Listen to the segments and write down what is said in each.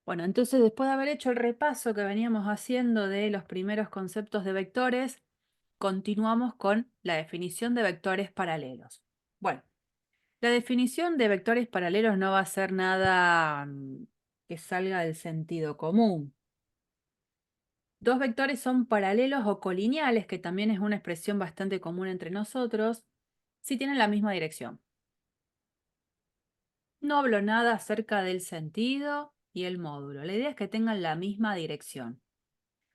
Bueno, entonces después de haber hecho el repaso que veníamos haciendo de los primeros conceptos de vectores, continuamos con la definición de vectores paralelos. Bueno, la definición de vectores paralelos no va a ser nada que salga del sentido común. Dos vectores son paralelos o colineales, que también es una expresión bastante común entre nosotros, si tienen la misma dirección. No hablo nada acerca del sentido y el módulo. La idea es que tengan la misma dirección.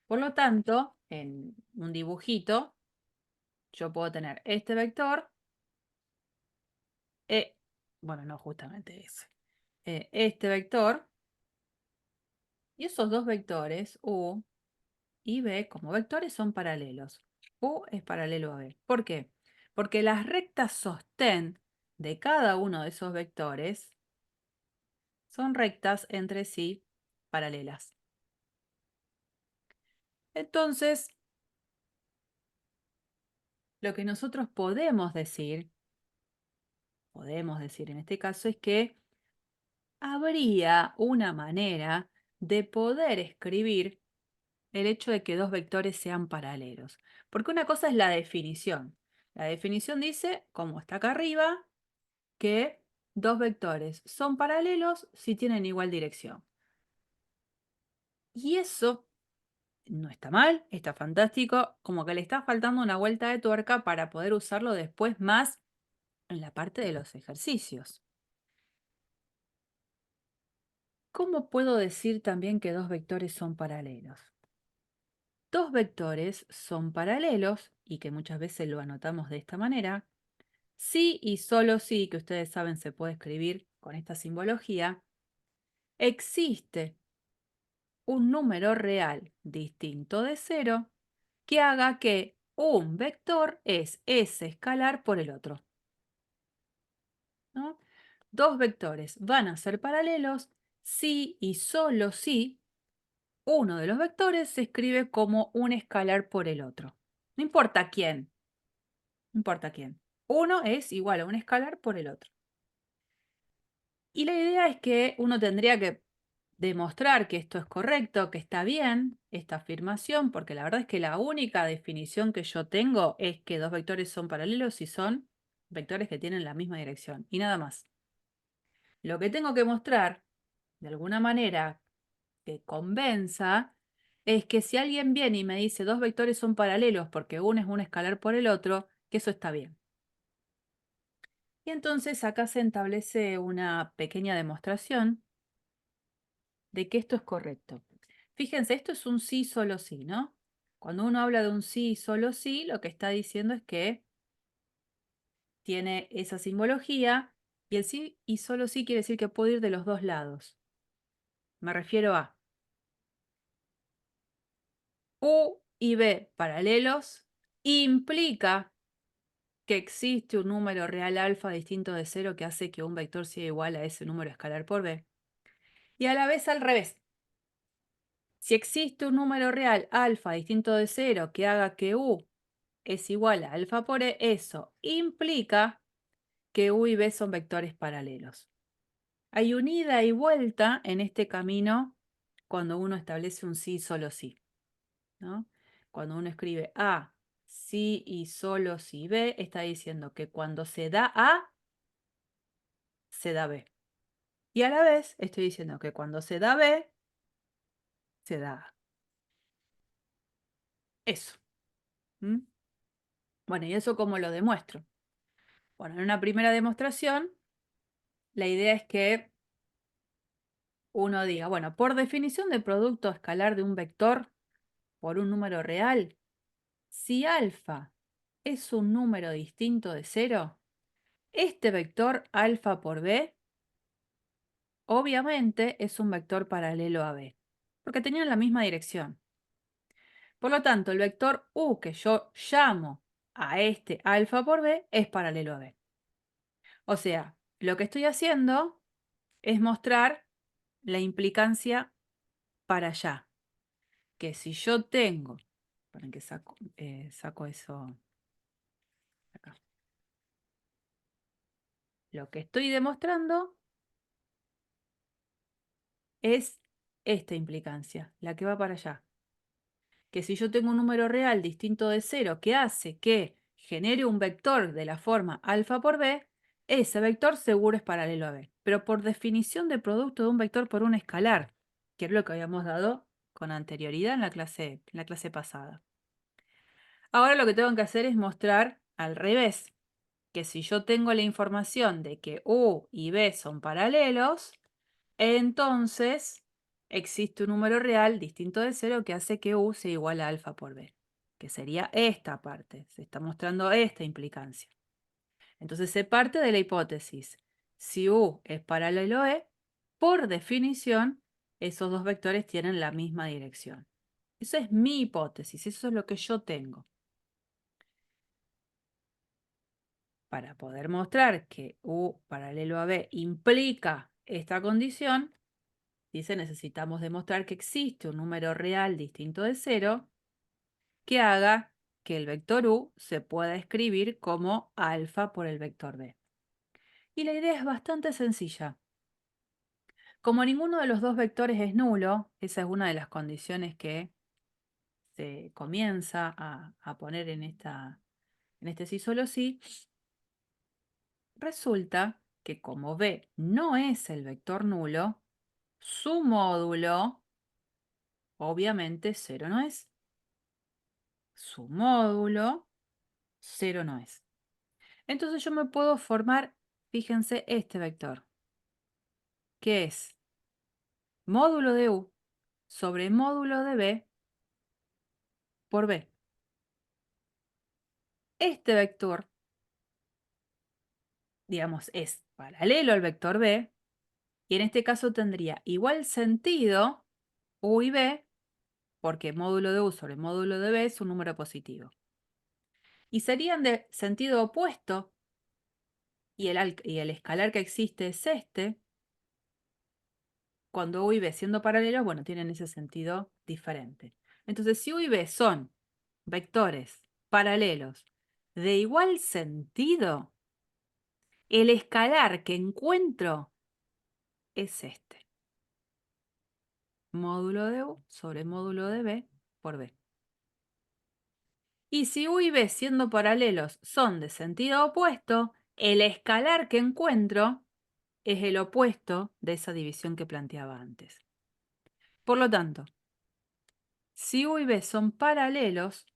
Por lo tanto, en un dibujito, yo puedo tener este vector, e, bueno, no justamente ese, este vector, y esos dos vectores, U y B, como vectores son paralelos. U es paralelo a B. ¿Por qué? Porque las rectas sostén de cada uno de esos vectores son rectas entre sí paralelas. Entonces, lo que nosotros podemos decir en este caso, es que habría una manera de poder escribir el hecho de que dos vectores sean paralelos. Porque una cosa es la definición. La definición dice, como está acá arriba, que dos vectores son paralelos si tienen igual dirección. Y eso no está mal, está fantástico, como que le está faltando una vuelta de tuerca para poder usarlo después más en la parte de los ejercicios. ¿Cómo puedo decir también que dos vectores son paralelos? Dos vectores son paralelos, y que muchas veces lo anotamos de esta manera, si y solo si, que ustedes saben se puede escribir con esta simbología, existe un número real distinto de cero que haga que un vector es ese escalar por el otro, ¿no? Dos vectores van a ser paralelos si y solo si uno de los vectores se escribe como un escalar por el otro. No importa quién, no importa quién. Uno es igual a un escalar por el otro. Y la idea es que uno tendría que demostrar que esto es correcto, que está bien esta afirmación, porque la verdad es que la única definición que yo tengo es que dos vectores son paralelos si son vectores que tienen la misma dirección, y nada más. Lo que tengo que mostrar, de alguna manera, que convenza, es que si alguien viene y me dice dos vectores son paralelos porque uno es un escalar por el otro, que eso está bien. Y entonces acá se establece una pequeña demostración de que esto es correcto. Fíjense, esto es un sí, solo sí, ¿no? Cuando uno habla de un sí, solo sí, lo que está diciendo es que tiene esa simbología, y el sí y solo sí quiere decir que puede ir de los dos lados. Me refiero a U y B paralelos, implica que existe un número real alfa distinto de cero que hace que un vector sea igual a ese número escalar por B. Y a la vez al revés. Si existe un número real alfa distinto de cero que haga que U es igual a alfa por E, eso implica que U y B son vectores paralelos. Hay un ida y vuelta en este camino cuando uno establece un sí, solo sí, ¿no? Cuando uno escribe A, sí y solo sí B, está diciendo que cuando se da A, se da B. Y a la vez estoy diciendo que cuando se da B, se da A. Eso. ¿Mm? Bueno, ¿y eso cómo lo demuestro? Bueno, en una primera demostración, la idea es que uno diga, bueno, por definición de producto escalar de un vector por un número real, si alfa es un número distinto de cero, este vector alfa por b, obviamente es un vector paralelo a b, porque tenían la misma dirección. Por lo tanto, el vector u que yo llamo a este alfa por b es paralelo a b. O sea, lo que estoy haciendo es mostrar la implicancia para allá. Que si yo tengo, para que saco eso acá. Lo que estoy demostrando es esta implicancia, la que va para allá. Que si yo tengo un número real distinto de 0 que hace que genere un vector de la forma alfa por b, ese vector seguro es paralelo a b. Pero por definición de producto de un vector por un escalar, que es lo que habíamos dado con anterioridad en la clase pasada. Ahora lo que tengo que hacer es mostrar al revés, que si yo tengo la información de que u y b son paralelos, entonces existe un número real distinto de 0 que hace que u sea igual a alfa por b, que sería esta parte. Se está mostrando esta implicancia. Entonces se parte de la hipótesis. Si u es paralelo a e, por definición, esos dos vectores tienen la misma dirección. Esa es mi hipótesis, eso es lo que yo tengo. Para poder mostrar que u paralelo a b implica esta condición, dice, necesitamos demostrar que existe un número real distinto de 0 que haga que el vector u se pueda escribir como alfa por el vector b. Y la idea es bastante sencilla. Como ninguno de los dos vectores es nulo, esa es una de las condiciones que se comienza a poner en este sí solo sí, resulta que como b no es el vector nulo, su módulo obviamente 0 no es. Su módulo 0 no es. Entonces yo me puedo formar, fíjense, este vector, que es módulo de u sobre módulo de b por b. Este vector, digamos, es paralelo al vector b, y en este caso tendría igual sentido u y b, porque módulo de u sobre módulo de b es un número positivo. Y serían de sentido opuesto, y el escalar que existe es este. Cuando u y b siendo paralelos, bueno, tienen ese sentido diferente. Entonces, si u y b son vectores paralelos de igual sentido, el escalar que encuentro es este. Módulo de u sobre módulo de b por b. Y si u y b siendo paralelos son de sentido opuesto, el escalar que encuentro es el opuesto de esa división que planteaba antes. Por lo tanto, si u y b son paralelos,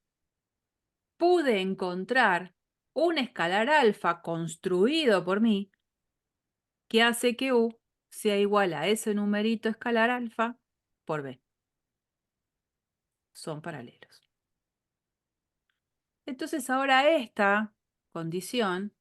pude encontrar un escalar alfa construido por mí que hace que u sea igual a ese numerito escalar alfa por b. Son paralelos. Entonces ahora esta condición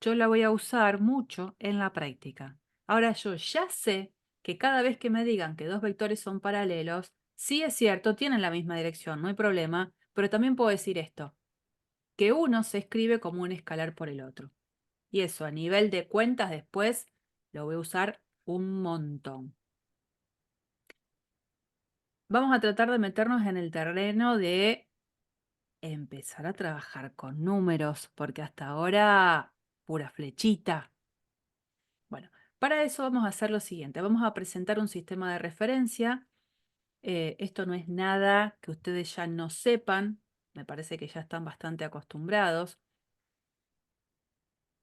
yo la voy a usar mucho en la práctica. Ahora yo ya sé que cada vez que me digan que dos vectores son paralelos, sí es cierto, tienen la misma dirección, no hay problema, pero también puedo decir esto, que uno se escribe como un escalar por el otro. Y eso a nivel de cuentas después lo voy a usar un montón. Vamos a tratar de meternos en el terreno de empezar a trabajar con números, porque hasta ahora pura flechita. Bueno, para eso vamos a hacer lo siguiente. Vamos a presentar un sistema de referencia. Esto no es nada que ustedes ya no sepan. Me parece que ya están bastante acostumbrados.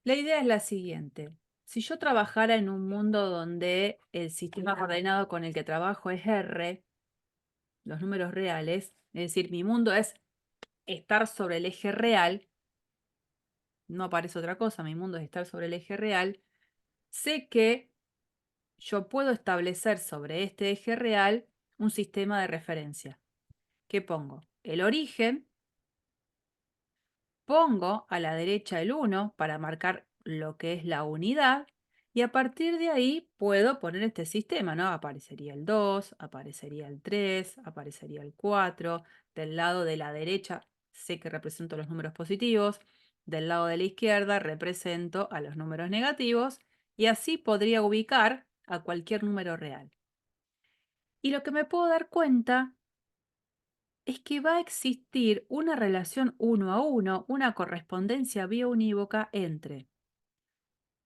La idea es la siguiente. Si yo trabajara en un mundo donde el sistema ordenado con el que trabajo es R, los números reales, es decir, mi mundo es estar sobre el eje real, no aparece otra cosa, mi mundo es estar sobre el eje real, sé que yo puedo establecer sobre este eje real un sistema de referencia. ¿Qué pongo? El origen, pongo a la derecha el 1 para marcar lo que es la unidad, y a partir de ahí puedo poner este sistema, ¿no? Aparecería el 2, aparecería el 3, aparecería el 4. Del lado de la derecha sé que represento los números positivos, del lado de la izquierda represento a los números negativos, y así podría ubicar a cualquier número real. Y lo que me puedo dar cuenta es que va a existir una relación 1 a 1, una correspondencia biounívoca entre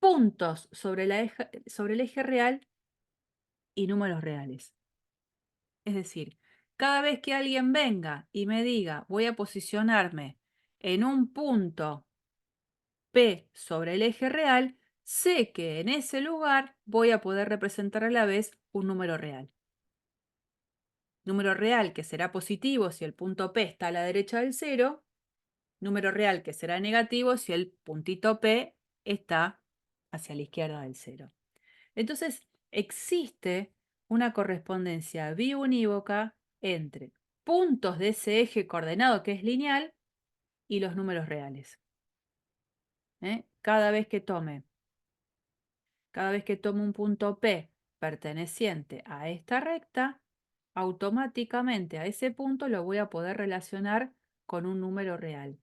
puntos sobre el eje real y números reales. Es decir, cada vez que alguien venga y me diga voy a posicionarme en un punto P sobre el eje real, sé que en ese lugar voy a poder representar a la vez un número real. Número real que será positivo si el punto P está a la derecha del cero, número real que será negativo si el puntito P está hacia la izquierda del cero. Entonces, existe una correspondencia biunívoca entre puntos de ese eje coordenado que es lineal y los números reales. Cada vez que tome un punto P perteneciente a esta recta, automáticamente a ese punto lo voy a poder relacionar con un número real.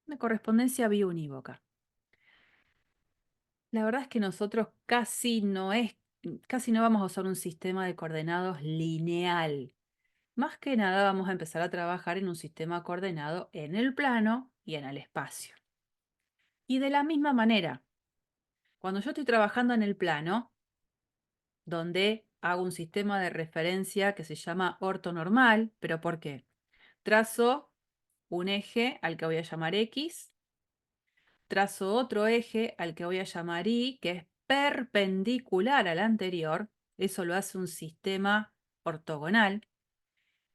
Una correspondencia biunívoca. La verdad es que nosotros casi no vamos a usar un sistema de coordenados lineal. Más que nada vamos a empezar a trabajar en un sistema coordenado en el plano y en el espacio. Y de la misma manera, cuando yo estoy trabajando en el plano, donde hago un sistema de referencia que se llama ortonormal, ¿pero por qué? Trazo un eje al que voy a llamar X, trazo otro eje al que voy a llamar Y, que es perpendicular al anterior, eso lo hace un sistema ortogonal,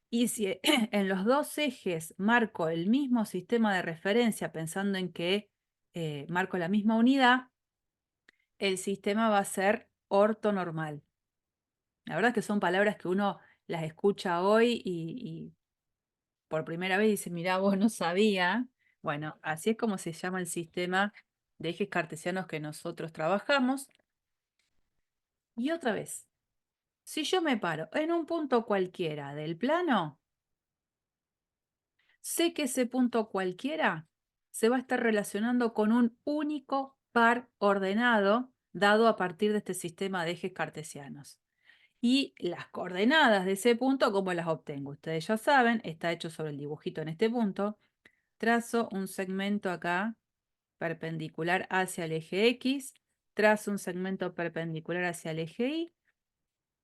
y si en los dos ejes marco el mismo sistema de referencia, pensando en que marco la misma unidad, el sistema va a ser ortonormal. La verdad es que son palabras que uno las escucha hoy y por primera vez dice, mirá, vos no sabía. Bueno, así es como se llama el sistema de ejes cartesianos que nosotros trabajamos. Y otra vez, si yo me paro en un punto cualquiera del plano, sé que ese punto cualquiera se va a estar relacionando con un único par ordenado dado a partir de este sistema de ejes cartesianos. Y las coordenadas de ese punto, ¿cómo las obtengo? Ustedes ya saben, está hecho sobre el dibujito en este punto. Trazo un segmento acá perpendicular hacia el eje X, trazo un segmento perpendicular hacia el eje Y.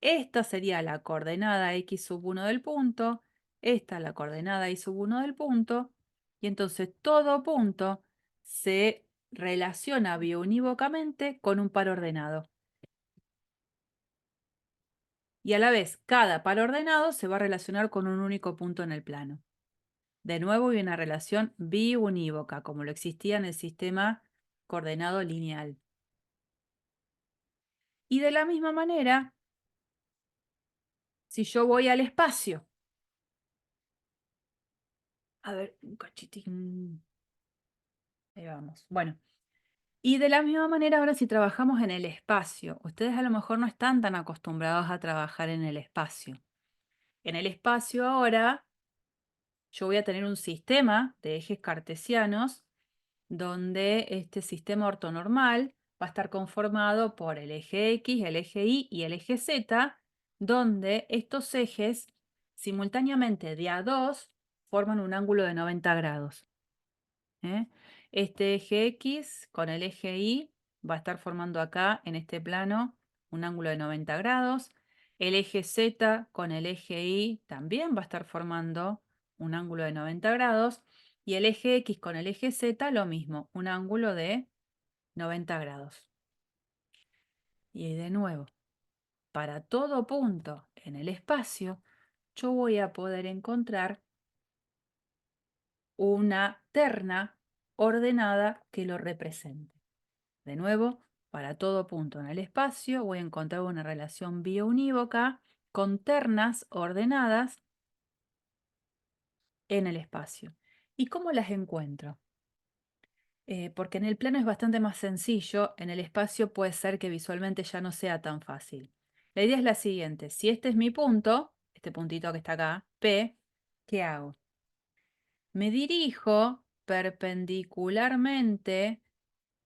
Esta sería la coordenada X sub 1 del punto, esta la coordenada Y sub 1 del punto, y entonces todo punto se relaciona biunívocamente con un par ordenado. Y a la vez, cada par ordenado se va a relacionar con un único punto en el plano. De nuevo hay una relación biunívoca, como lo existía en el sistema coordenado lineal. Y de la misma manera, si yo voy al espacio, a ver, un cachitín, ahí vamos. Bueno, y de la misma manera ahora si trabajamos en el espacio, ustedes a lo mejor no están tan acostumbrados a trabajar en el espacio. En el espacio ahora yo voy a tener un sistema de ejes cartesianos donde este sistema ortonormal va a estar conformado por el eje X, el eje Y y el eje Z, donde estos ejes simultáneamente de a dos forman un ángulo de 90 grados. ¿eh? Este eje X con el eje Y va a estar formando acá en este plano un ángulo de 90 grados. El eje Z con el eje Y también va a estar formando un ángulo de 90 grados. Y el eje X con el eje Z lo mismo, un ángulo de 90 grados. Y de nuevo, para todo punto en el espacio, yo voy a poder encontrar una terna ordenada que lo represente. De nuevo, para todo punto en el espacio voy a encontrar una relación biunívoca con ternas ordenadas en el espacio. ¿Y cómo las encuentro? Porque en el plano es bastante más sencillo, en el espacio puede ser que visualmente ya no sea tan fácil. La idea es la siguiente, si este es mi punto, este puntito que está acá, P, ¿qué hago? Me dirijo perpendicularmente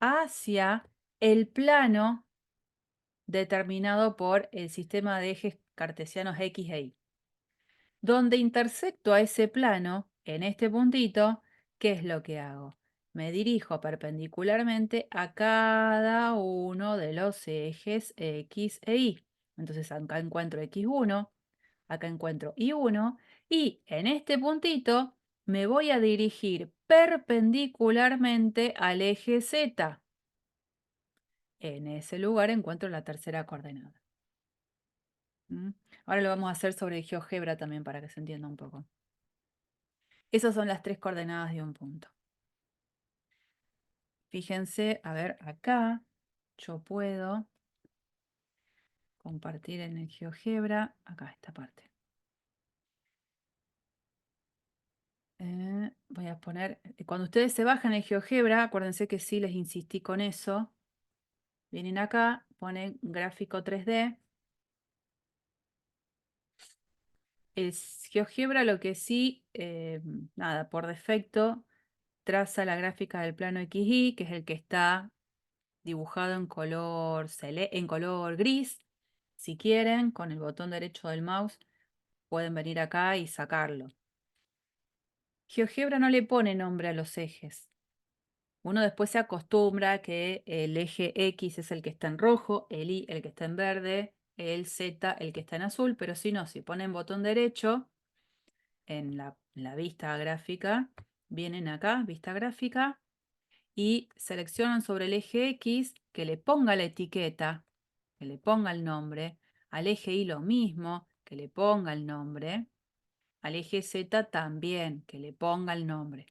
hacia el plano determinado por el sistema de ejes cartesianos X e Y. Donde intersecto a ese plano, en este puntito, ¿qué es lo que hago? me dirijo perpendicularmente a cada uno de los ejes X e Y. Entonces acá encuentro X1, acá encuentro Y1, y en este puntito me voy a dirigir perpendicularmente al eje Z. En ese lugar encuentro la tercera coordenada. ¿Mm? Ahora lo vamos a hacer sobre GeoGebra también para que se entienda un poco. Esas son las tres coordenadas de un punto. Fíjense, a ver, acá yo puedo compartir en el GeoGebra, acá esta parte. Voy a poner, cuando ustedes se bajan el GeoGebra, acuérdense que sí les insistí con eso. Vienen acá, ponen gráfico 3D. El GeoGebra lo que sí, nada, por defecto, traza la gráfica del plano XY, que es el que está dibujado en color gris. Si quieren, con el botón derecho del mouse, pueden venir acá y sacarlo. GeoGebra no le pone nombre a los ejes. Uno después se acostumbra a que el eje X es el que está en rojo, el Y el que está en verde, el Z el que está en azul, pero si no, si ponen botón derecho en la vista gráfica, vienen acá, vista gráfica, y seleccionan sobre el eje X que le ponga la etiqueta, que le ponga el nombre, al eje Y lo mismo, que le ponga el nombre, al eje Z también, que le ponga el nombre.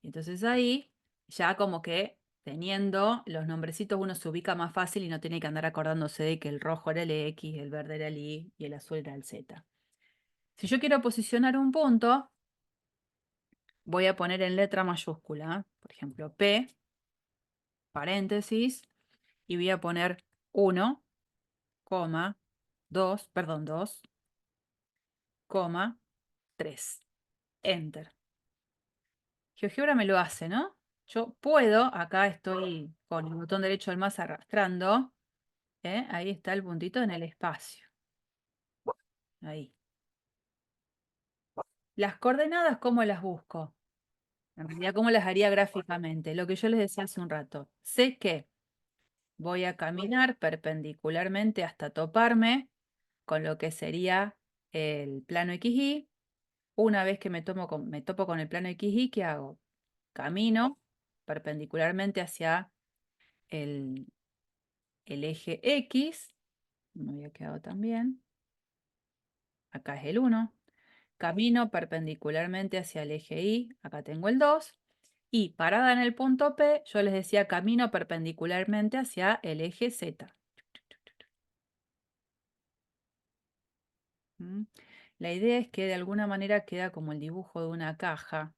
Entonces ahí ya como que teniendo los nombrecitos uno se ubica más fácil y no tiene que andar acordándose de que el rojo era el X, el verde era el Y y el azul era el Z. Si yo quiero posicionar un punto, voy a poner en letra mayúscula, por ejemplo, P, paréntesis, y voy a poner 1, 2, perdón, 2, 3. Enter. GeoGebra me lo hace, ¿no? Yo puedo, acá estoy con el botón derecho del más arrastrando, ahí está el puntito en el espacio. Ahí. Las coordenadas, ¿cómo las busco? En realidad, ¿cómo las haría gráficamente? Lo que yo les decía hace un rato. Sé que voy a caminar perpendicularmente hasta toparme con lo que sería el plano XY. Una vez que me topo con el plano XY, ¿qué hago? Camino perpendicularmente hacia el eje X. Me había quedado también. Acá es el 1. Camino perpendicularmente hacia el eje Y. Acá tengo el 2. Y parada en el punto P, yo les decía camino perpendicularmente hacia el eje Z. ¿Mm? La idea es que de alguna manera queda como el dibujo de una caja.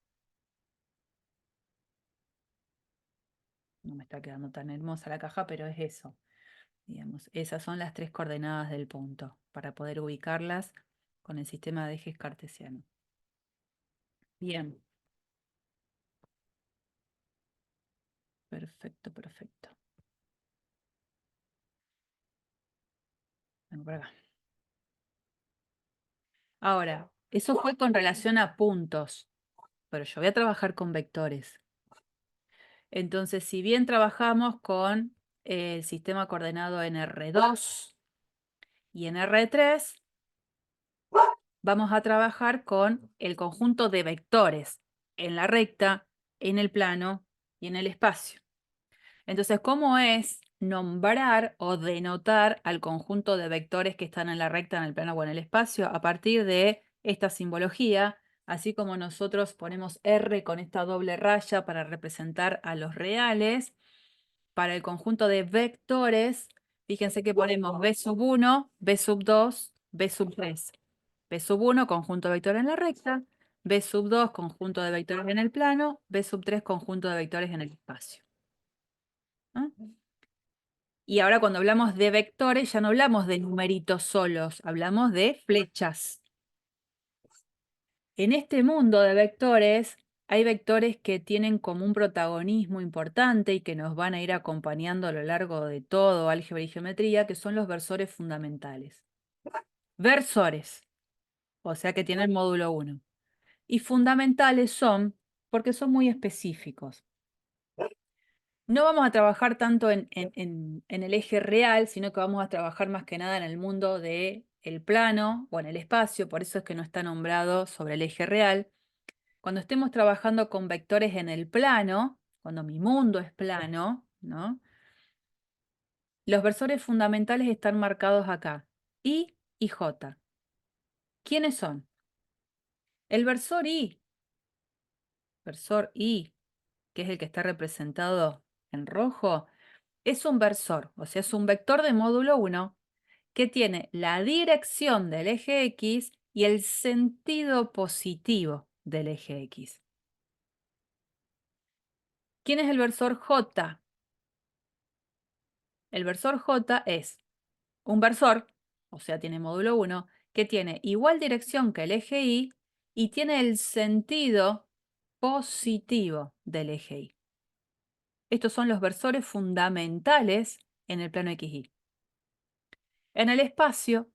No me está quedando tan hermosa la caja, pero es eso. Digamos, esas son las tres coordenadas del punto para poder ubicarlas con el sistema de ejes cartesiano. Bien, perfecto, perfecto. Vengo por acá. Ahora, eso fue con relación a puntos, pero yo voy a trabajar con vectores. Entonces, si bien trabajamos con el sistema coordenado en R2 y en R3, vamos a trabajar con el conjunto de vectores en la recta, en el plano y en el espacio. Entonces, ¿cómo es nombrar o denotar al conjunto de vectores que están en la recta, en el plano o en el espacio? A partir de esta simbología, así como nosotros ponemos R con esta doble raya para representar a los reales, para el conjunto de vectores, fíjense que ponemos B sub 1, B sub 2, B sub 3. B sub 1, conjunto de vectores en la recta, B sub 2, conjunto de vectores en el plano, B sub 3, conjunto de vectores en el espacio. ¿Ah? Y ahora cuando hablamos de vectores, ya no hablamos de numeritos solos, hablamos de flechas. En este mundo de vectores, hay vectores que tienen como un protagonismo importante y que nos van a ir acompañando a lo largo de todo álgebra y geometría, que son los versores fundamentales. Versores, o sea que tienen módulo 1. Y fundamentales son porque son muy específicos. No vamos a trabajar tanto en el eje real, sino que vamos a trabajar más que nada en el mundo del plano o en el espacio, por eso es que no está nombrado sobre el eje real. Cuando estemos trabajando con vectores en el plano, cuando mi mundo es plano, ¿no? Los versores fundamentales están marcados acá, I y J. ¿Quiénes son? El versor I, que es el que está representado en rojo, es un versor, o sea, es un vector de módulo 1 que tiene la dirección del eje X y el sentido positivo del eje X. ¿Quién es el versor J? El versor J es un versor, o sea, tiene módulo 1, que tiene igual dirección que el eje Y y tiene el sentido positivo del eje Y. Estos son los versores fundamentales en el plano XY. En el espacio,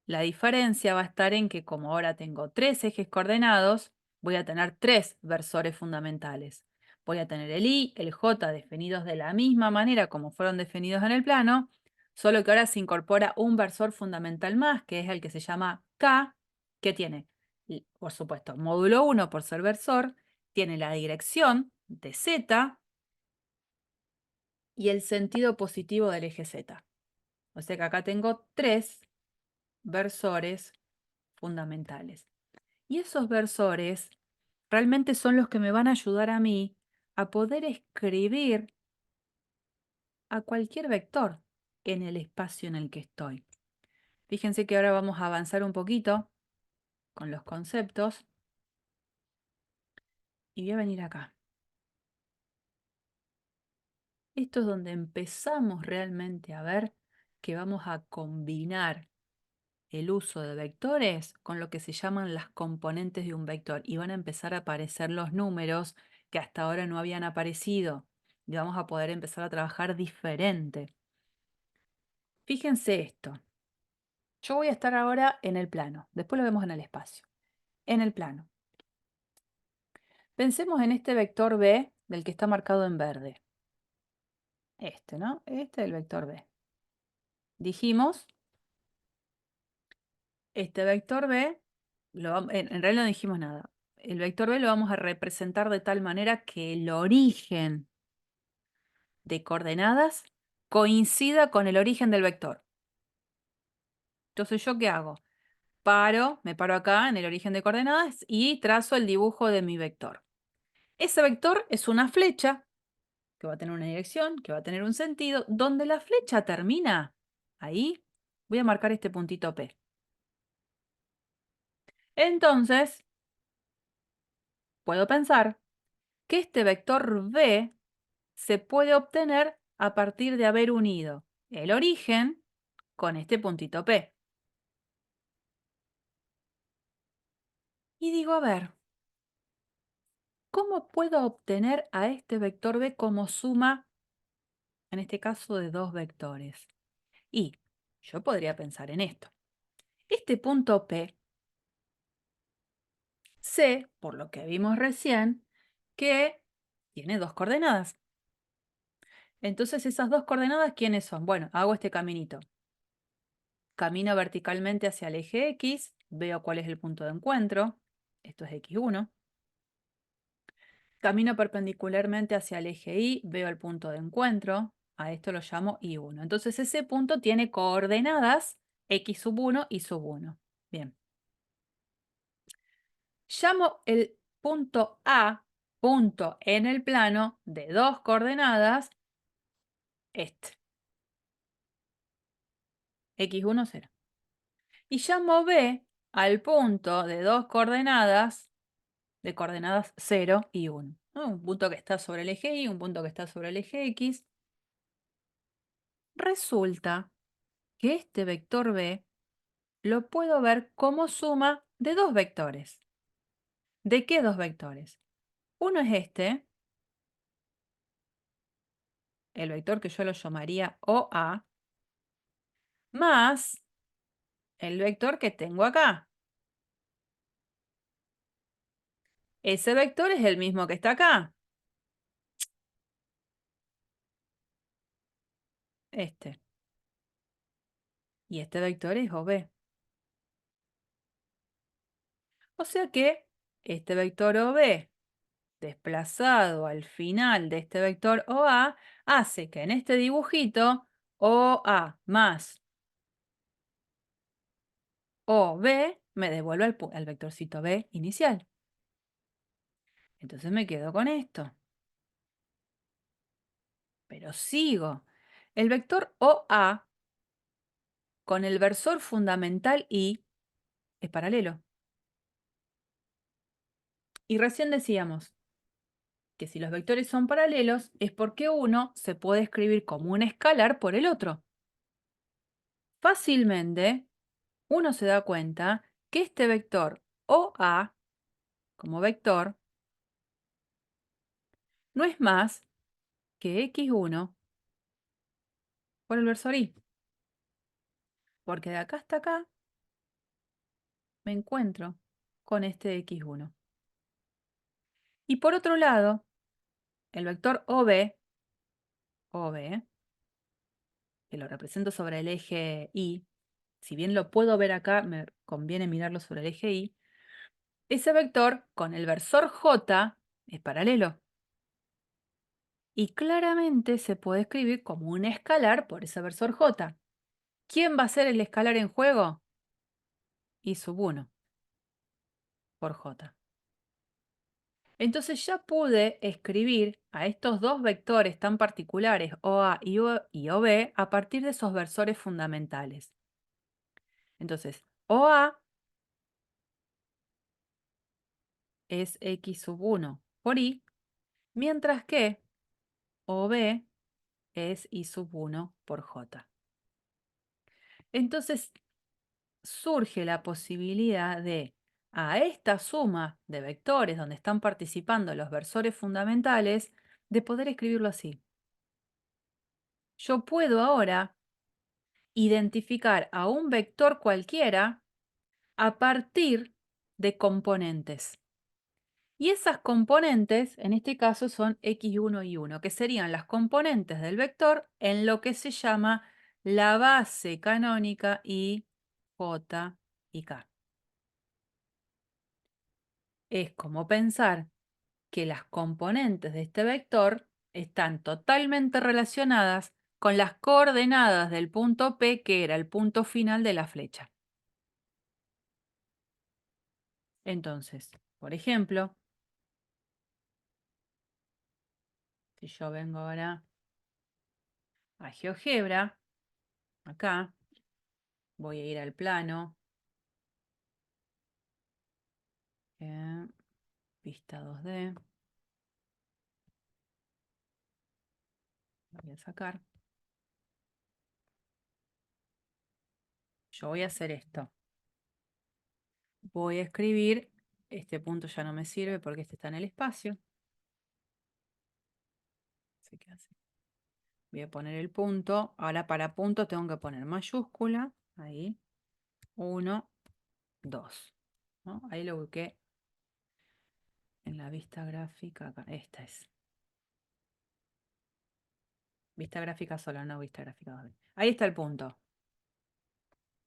la diferencia va a estar en que como ahora tengo tres ejes coordenados, voy a tener tres versores fundamentales. Voy a tener el I, el J definidos de la misma manera como fueron definidos en el plano, solo que ahora se incorpora un versor fundamental más, que es el que se llama K, que tiene, por supuesto, módulo 1 por ser versor, tiene la dirección de Z y el sentido positivo del eje Z. O sea que acá tengo tres versores fundamentales. Y esos versores realmente son los que me van a ayudar a mí a poder escribir a cualquier vector en el espacio en el que estoy. Fíjense que ahora vamos a avanzar un poquito con los conceptos y voy a venir acá. Esto es donde empezamos realmente a ver que vamos a combinar el uso de vectores con lo que se llaman las componentes de un vector y van a empezar a aparecer los números que hasta ahora no habían aparecido y vamos a poder empezar a trabajar diferente. Fíjense esto. Yo voy a estar ahora en el plano, después lo vemos en el espacio. En el plano. Pensemos en este vector B del que está marcado en verde. Este, ¿no? Este es el vector B. Dijimos, este vector B, en realidad no dijimos nada. El vector B lo vamos a representar de tal manera que el origen de coordenadas coincida con el origen del vector. Entonces, ¿yo qué hago? Me paro acá en el origen de coordenadas y trazo el dibujo de mi vector. Ese vector es una flecha que va a tener una dirección, que va a tener un sentido. Donde la flecha termina, ahí voy a marcar este puntito P. Entonces, puedo pensar que este vector B se puede obtener a partir de haber unido el origen con este puntito P. Y digo, a ver, ¿cómo puedo obtener a este vector B como suma, en este caso, de dos vectores? Y yo podría pensar en esto. Este punto P, sé, por lo que vimos recién, que tiene dos coordenadas. Entonces, esas dos coordenadas, ¿quiénes son? Bueno, hago este caminito. Camino verticalmente hacia el eje X, veo cuál es el punto de encuentro. Esto es X1. Camino perpendicularmente hacia el eje Y, veo el punto de encuentro. A esto lo llamo Y1. Entonces ese punto tiene coordenadas X sub 1 y sub 1. Bien. Llamo el punto A, punto en el plano de dos coordenadas, este. X1, 0. Y llamo B al punto de dos coordenadas, de coordenadas 0 y 1. ¿No? Un punto que está sobre el eje Y, un punto que está sobre el eje X. Resulta que este vector B lo puedo ver como suma de dos vectores. ¿De qué dos vectores? Uno es este, el vector que yo lo llamaría OA, más el vector que tengo acá. Ese vector es el mismo que está acá. este. Y este vector es OB. O sea que este vector OB desplazado al final de este vector OA hace que en este dibujito OA más OB me devuelva el vectorcito B inicial. Entonces me quedo con esto. Pero sigo. El vector OA con el versor fundamental I es paralelo. Y recién decíamos que si los vectores son paralelos es porque uno se puede escribir como un escalar por el otro. Fácilmente uno se da cuenta que este vector OA como vector no es más que x1 por el versor y. Porque de acá hasta acá me encuentro con este x1. Y por otro lado, el vector OB, que lo represento sobre el eje y, si bien lo puedo ver acá, me conviene mirarlo sobre el eje y, ese vector con el versor j es paralelo. Y claramente se puede escribir como un escalar por ese versor j. ¿Quién va a ser el escalar en juego? Y sub 1 por j. Entonces ya pude escribir a estos dos vectores tan particulares, OA y OB, a partir de esos versores fundamentales. Entonces, OA es x sub 1 por y, mientras que OB es y sub 1 por j. Entonces surge la posibilidad de, a esta suma de vectores donde están participando los versores fundamentales, de poder escribirlo así. Yo puedo ahora identificar a un vector cualquiera a partir de componentes. Y esas componentes, en este caso, son x1 y 1, que serían las componentes del vector en lo que se llama la base canónica y j y k. Es como pensar que las componentes de este vector están totalmente relacionadas con las coordenadas del punto P, que era el punto final de la flecha. Entonces, por ejemplo, si yo vengo ahora a GeoGebra, acá, voy a ir al plano, vista 2D, lo voy a sacar. Yo voy a hacer esto. Voy a escribir, este punto ya no me sirve porque este está en el espacio. Así que así. Voy a poner el punto. Ahora para punto tengo que poner mayúscula. Ahí. 1, 2. ¿No? Ahí lo busqué en la vista gráfica. Acá. Esta es. Vista gráfica sola, no vista gráfica 2D. Ahí está el punto.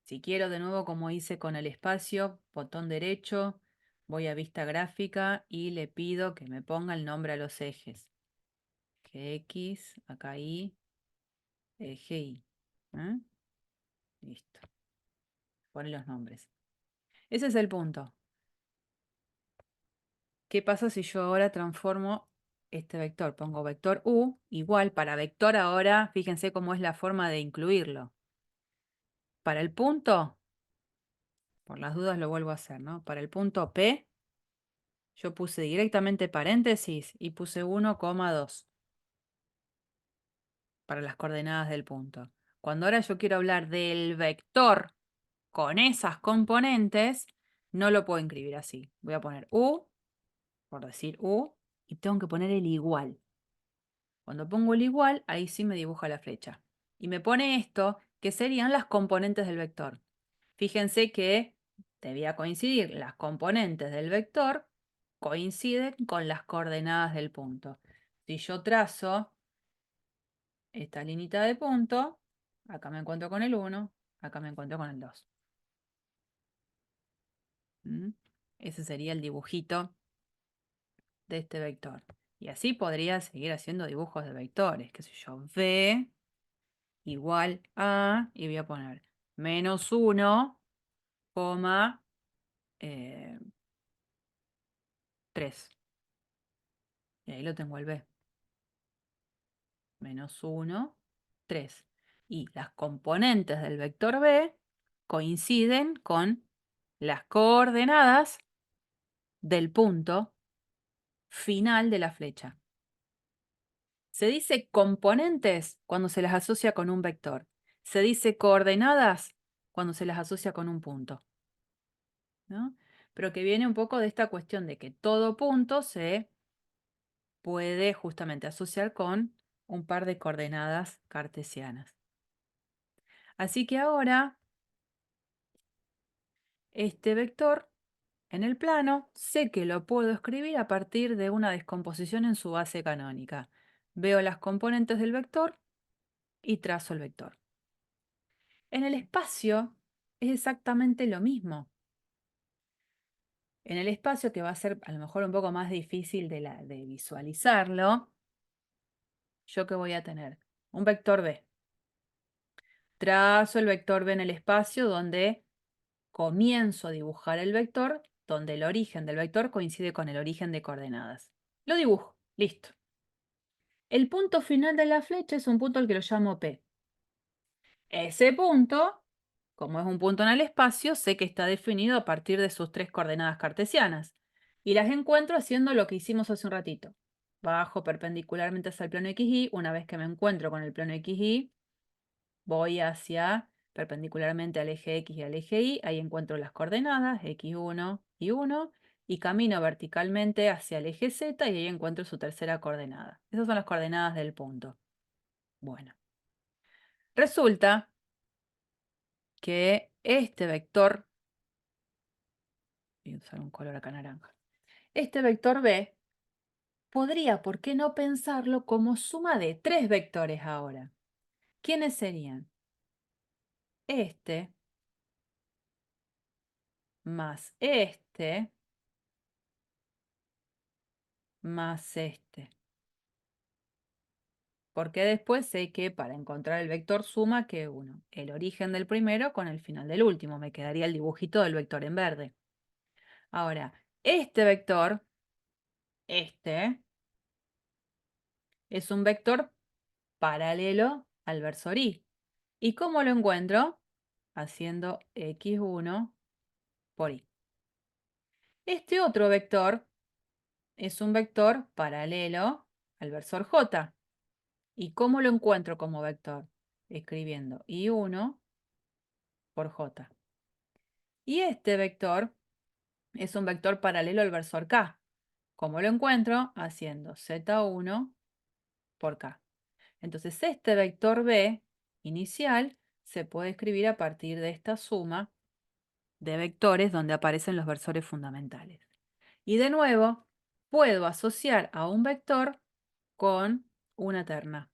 Si quiero de nuevo, como hice con el espacio, botón derecho, voy a vista gráfica y le pido que me ponga el nombre a los ejes. Eje X, acá Y, eje Y. ¿Eh? Listo. Pone los nombres. Ese es el punto. ¿Qué pasa si yo ahora transformo este vector? Pongo vector U, igual para vector ahora, fíjense cómo es la forma de incluirlo. Para el punto, por las dudas lo vuelvo a hacer, ¿no? Para el punto P, yo puse directamente paréntesis y puse 1,2 para las coordenadas del punto. Cuando ahora yo quiero hablar del vector con esas componentes, no lo puedo escribir así. Voy a poner U, por decir U, y tengo que poner el igual. Cuando pongo el igual, ahí sí me dibuja la flecha. Y me pone esto, que serían las componentes del vector. Fíjense que debía coincidir. Las componentes del vector coinciden con las coordenadas del punto. Si yo trazo esta linita de punto, acá me encuentro con el 1, acá me encuentro con el 2. ¿Mm? Ese sería el dibujito de este vector. Y así podría seguir haciendo dibujos de vectores, qué sé yo, v igual a, y voy a poner -1, coma, 3. Y ahí lo tengo el b. -1, 3. Y las componentes del vector b coinciden con las coordenadas del punto final de la flecha. Se dice componentes cuando se las asocia con un vector. Se dice coordenadas cuando se las asocia con un punto, ¿no? Pero que viene un poco de esta cuestión de que todo punto se puede justamente asociar con un par de coordenadas cartesianas. Así que ahora este vector en el plano sé que lo puedo escribir a partir de una descomposición en su base canónica. Veo las componentes del vector y trazo el vector. En el espacio es exactamente lo mismo. En el espacio, que va a ser a lo mejor un poco más difícil de visualizarlo, ¿yo qué voy a tener? Un vector b. Trazo el vector b en el espacio donde comienzo a dibujar el vector, donde el origen del vector coincide con el origen de coordenadas. Lo dibujo, listo. El punto final de la flecha es un punto al que lo llamo P. Ese punto, como es un punto en el espacio, sé que está definido a partir de sus 3 coordenadas cartesianas. Y las encuentro haciendo lo que hicimos hace un ratito. Bajo perpendicularmente hacia el plano XY. Una vez que me encuentro con el plano XY, voy hacia perpendicularmente al eje X y al eje Y. Ahí encuentro las coordenadas X1 y 1. Y camino verticalmente hacia el eje Z y ahí encuentro su tercera coordenada. Esas son las coordenadas del punto. Bueno, resulta que este vector, voy a usar un color acá naranja, este vector B podría, ¿por qué no pensarlo como suma de 3 vectores ahora? ¿Quiénes serían? Este más este más este. Porque después sé que para encontrar el vector suma que uno, el origen del primero con el final del último. Me quedaría el dibujito del vector en verde. Ahora, este vector, este, es un vector paralelo al versor Y. ¿Y cómo lo encuentro? Haciendo x1 por y. Este otro vector es un vector paralelo al versor j. ¿Y cómo lo encuentro como vector? Escribiendo y1 por j. Y este vector es un vector paralelo al versor k. ¿Cómo lo encuentro? Haciendo z1 por k. Entonces este vector b inicial se puede escribir a partir de esta suma de vectores donde aparecen los versores fundamentales. Y de nuevo, puedo asociar a un vector con una terna,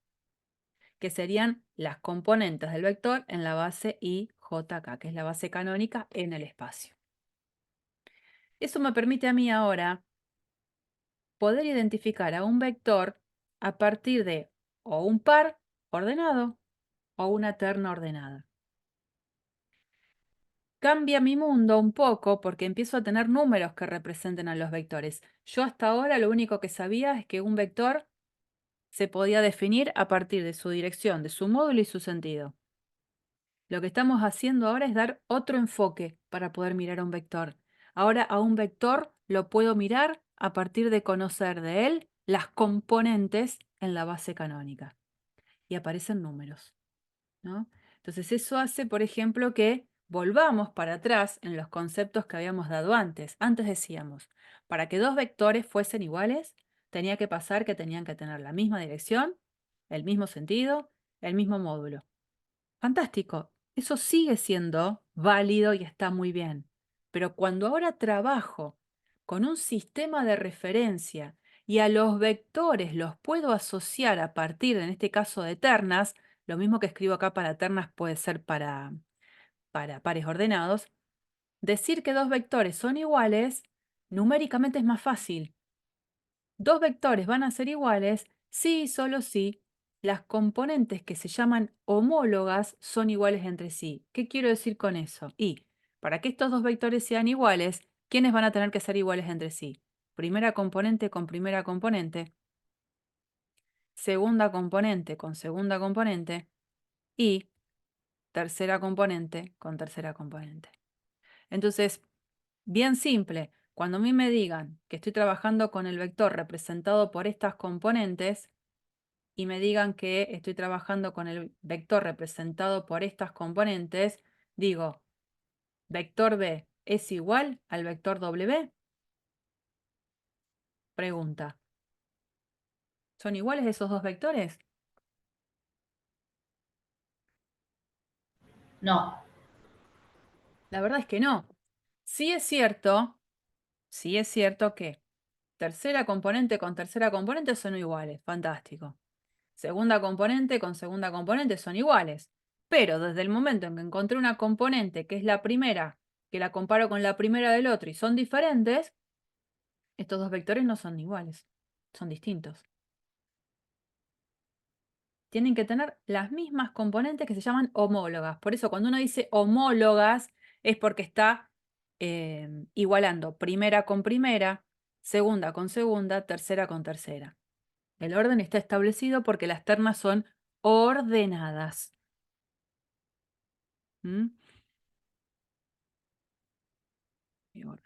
que serían las componentes del vector en la base IJK, que es la base canónica en el espacio. Eso me permite a mí ahora poder identificar a un vector a partir de o un par ordenado o una terna ordenada. Cambia mi mundo un poco porque empiezo a tener números que representen a los vectores. Yo hasta ahora lo único que sabía es que un vector se podía definir a partir de su dirección, de su módulo y su sentido. Lo que estamos haciendo ahora es dar otro enfoque para poder mirar a un vector. Ahora a un vector lo puedo mirar a partir de conocer de él las componentes en la base canónica. Y aparecen números, ¿no? Entonces eso hace, por ejemplo, que volvamos para atrás en los conceptos que habíamos dado antes. Antes decíamos, para que dos vectores fuesen iguales, tenía que pasar que tenían que tener la misma dirección, el mismo sentido, el mismo módulo. Fantástico, eso sigue siendo válido y está muy bien. Pero cuando ahora trabajo con un sistema de referencia Y a los vectores los puedo asociar a partir, en este caso, de ternas. Lo mismo que escribo acá para ternas puede ser para pares ordenados. Decir que dos vectores son iguales, numéricamente es más fácil. Dos vectores van a ser iguales si y solo si las componentes que se llaman homólogas son iguales entre sí. ¿Qué quiero decir con eso? Y para que estos dos vectores sean iguales, ¿quiénes van a tener que ser iguales entre sí? Primera componente con primera componente, segunda componente con segunda componente y tercera componente con tercera componente. Entonces, bien simple, cuando a mí me digan que estoy trabajando con el vector representado por estas componentes y me digan que estoy trabajando con el vector representado por estas componentes, digo, vector B es igual al vector W. Pregunta, ¿son iguales esos dos vectores? No. La verdad es que no. Sí es cierto, sí es cierto que tercera componente con tercera componente son iguales, fantástico. Segunda componente con segunda componente son iguales. Pero desde el momento en que encontré una componente que es la primera, que la comparo con la primera del otro y son diferentes, estos dos vectores no son iguales, son distintos. Tienen que tener las mismas componentes que se llaman homólogas. Por eso cuando uno dice homólogas es porque está igualando primera con primera, segunda con segunda, tercera con tercera. El orden está establecido porque las ternas son ordenadas. ¿Mm? Y orden.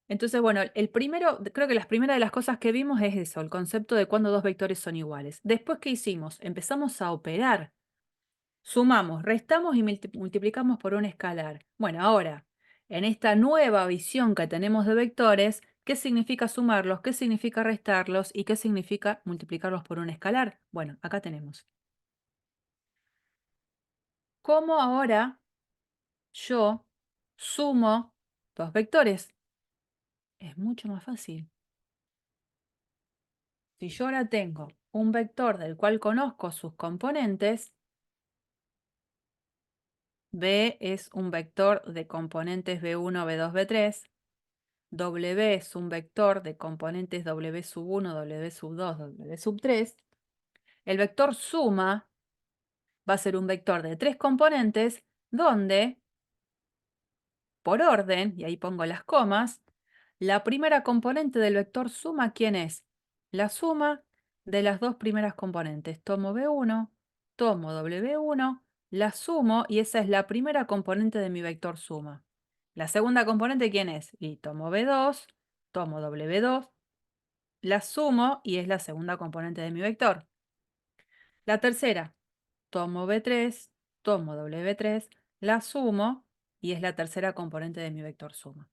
Entonces, bueno, el primero, creo que las primeras de las cosas que vimos es eso, el concepto de cuando dos vectores son iguales. Después, ¿qué hicimos? Empezamos a operar. Sumamos, restamos y multiplicamos por un escalar. Bueno, ahora, en esta nueva visión que tenemos de vectores, ¿qué significa sumarlos? ¿Qué significa restarlos? ¿Y qué significa multiplicarlos por un escalar? Bueno, acá tenemos. ¿Cómo ahora yo sumo dos vectores? Es mucho más fácil. Si yo ahora tengo un vector del cual conozco sus componentes, B es un vector de componentes B1, B2, B3, W es un vector de componentes W sub 1, W sub 2, W sub 3, el vector suma va a ser un vector de tres componentes donde, por orden, y ahí pongo las comas, la primera componente del vector suma, ¿quién es? La suma de las dos primeras componentes. Tomo B1, tomo W1, la sumo y esa es la primera componente de mi vector suma. La segunda componente, ¿quién es? Y tomo B2, tomo W2, la sumo y es la segunda componente de mi vector. La tercera, tomo B3, tomo W3, la sumo y es la tercera componente de mi vector suma.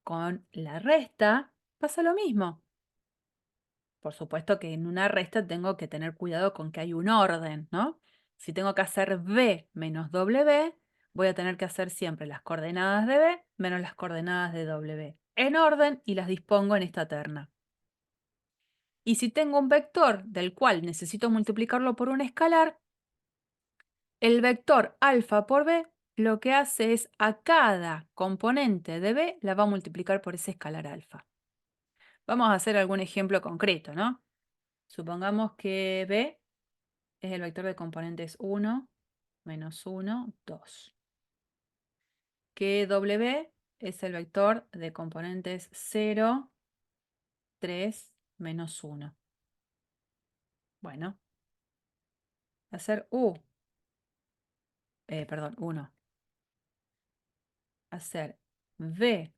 Con la resta pasa lo mismo. Por supuesto que en una resta tengo que tener cuidado con que hay un orden, ¿no? Si tengo que hacer B menos W, voy a tener que hacer siempre las coordenadas de B menos las coordenadas de W en orden y las dispongo en esta terna. Y si tengo un vector del cual necesito multiplicarlo por un escalar, el vector alfa por B lo que hace es a cada componente de B la va a multiplicar por ese escalar alfa. Vamos a hacer algún ejemplo concreto, ¿no? Supongamos que B es el vector de componentes 1, menos 1, 2. Que W es el vector de componentes 0, 3, menos 1. Bueno, hacer perdón, 1. Hacer V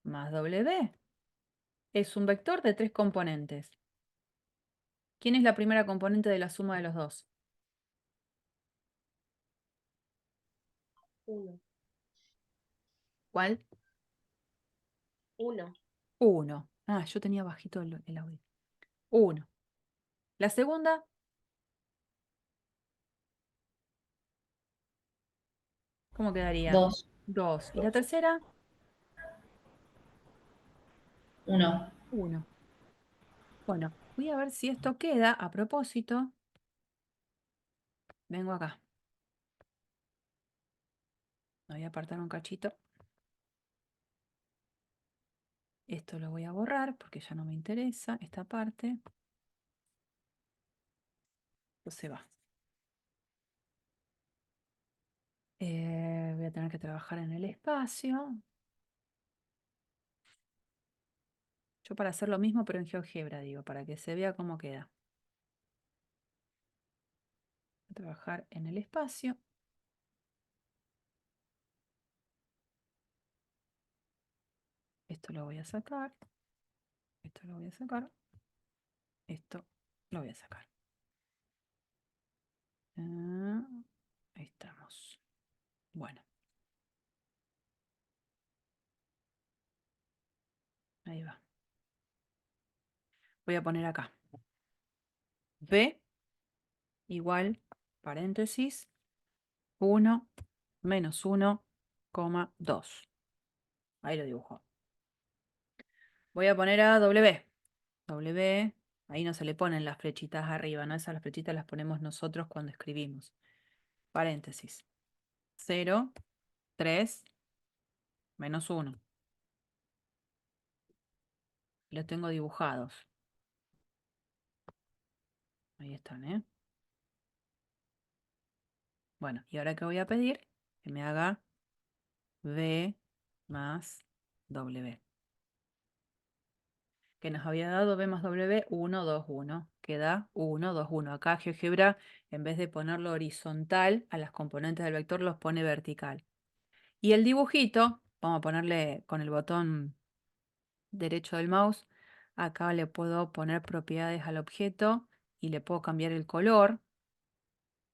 más W es un vector de tres componentes. ¿Quién es la primera componente de la suma de los dos? Uno. ¿Cuál? Uno. 1. Ah, yo tenía bajito el audio. 1. La segunda, ¿cómo quedaría? Dos. 2. ¿Y la tercera? 1. 1. Bueno, voy a ver si esto queda. A propósito, vengo acá. Me voy a apartar un cachito. Esto lo voy a borrar porque ya no me interesa esta parte. Pues se va. Voy a tener que trabajar en el espacio. Yo para hacer lo mismo, pero en GeoGebra, digo, para que se vea cómo queda. Voy a trabajar en el espacio. Esto lo voy a sacar. Esto lo voy a sacar. Esto lo voy a sacar. Ah, ahí estamos. Bueno, ahí va. Voy a poner acá. B igual, paréntesis, 1 menos 1,2. Ahí lo dibujo. Voy a poner a W. W, ahí no se le ponen las flechitas arriba, ¿no? Esas las flechitas las ponemos nosotros cuando escribimos. Paréntesis. 0, 3, menos 1. Los tengo dibujados. Ahí están, ¿eh? Bueno, y ahora que voy a pedir que me haga V más W. Que nos había dado B más W, 1, 2, 1. Queda 1, 2, 1. Acá GeoGebra, en vez de ponerlo horizontal a las componentes del vector, los pone vertical. Y el dibujito, vamos a ponerle con el botón derecho del mouse, acá le puedo poner propiedades al objeto y le puedo cambiar el color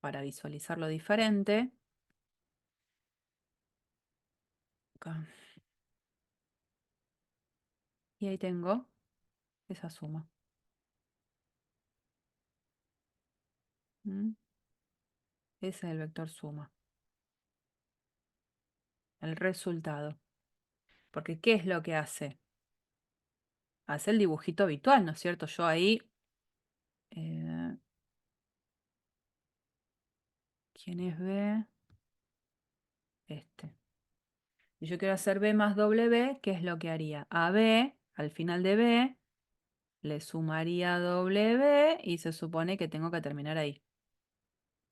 para visualizarlo diferente. Acá. Y ahí tengo esa suma. ¿Mm? Ese es el vector suma. El resultado. Porque ¿qué es lo que hace? Hace el dibujito habitual, ¿no es cierto? Yo ahí... eh, ¿quién es B? Este. Y yo quiero hacer B más W, ¿qué es lo que haría? A B, al final de B, le sumaría W y se supone que tengo que terminar ahí.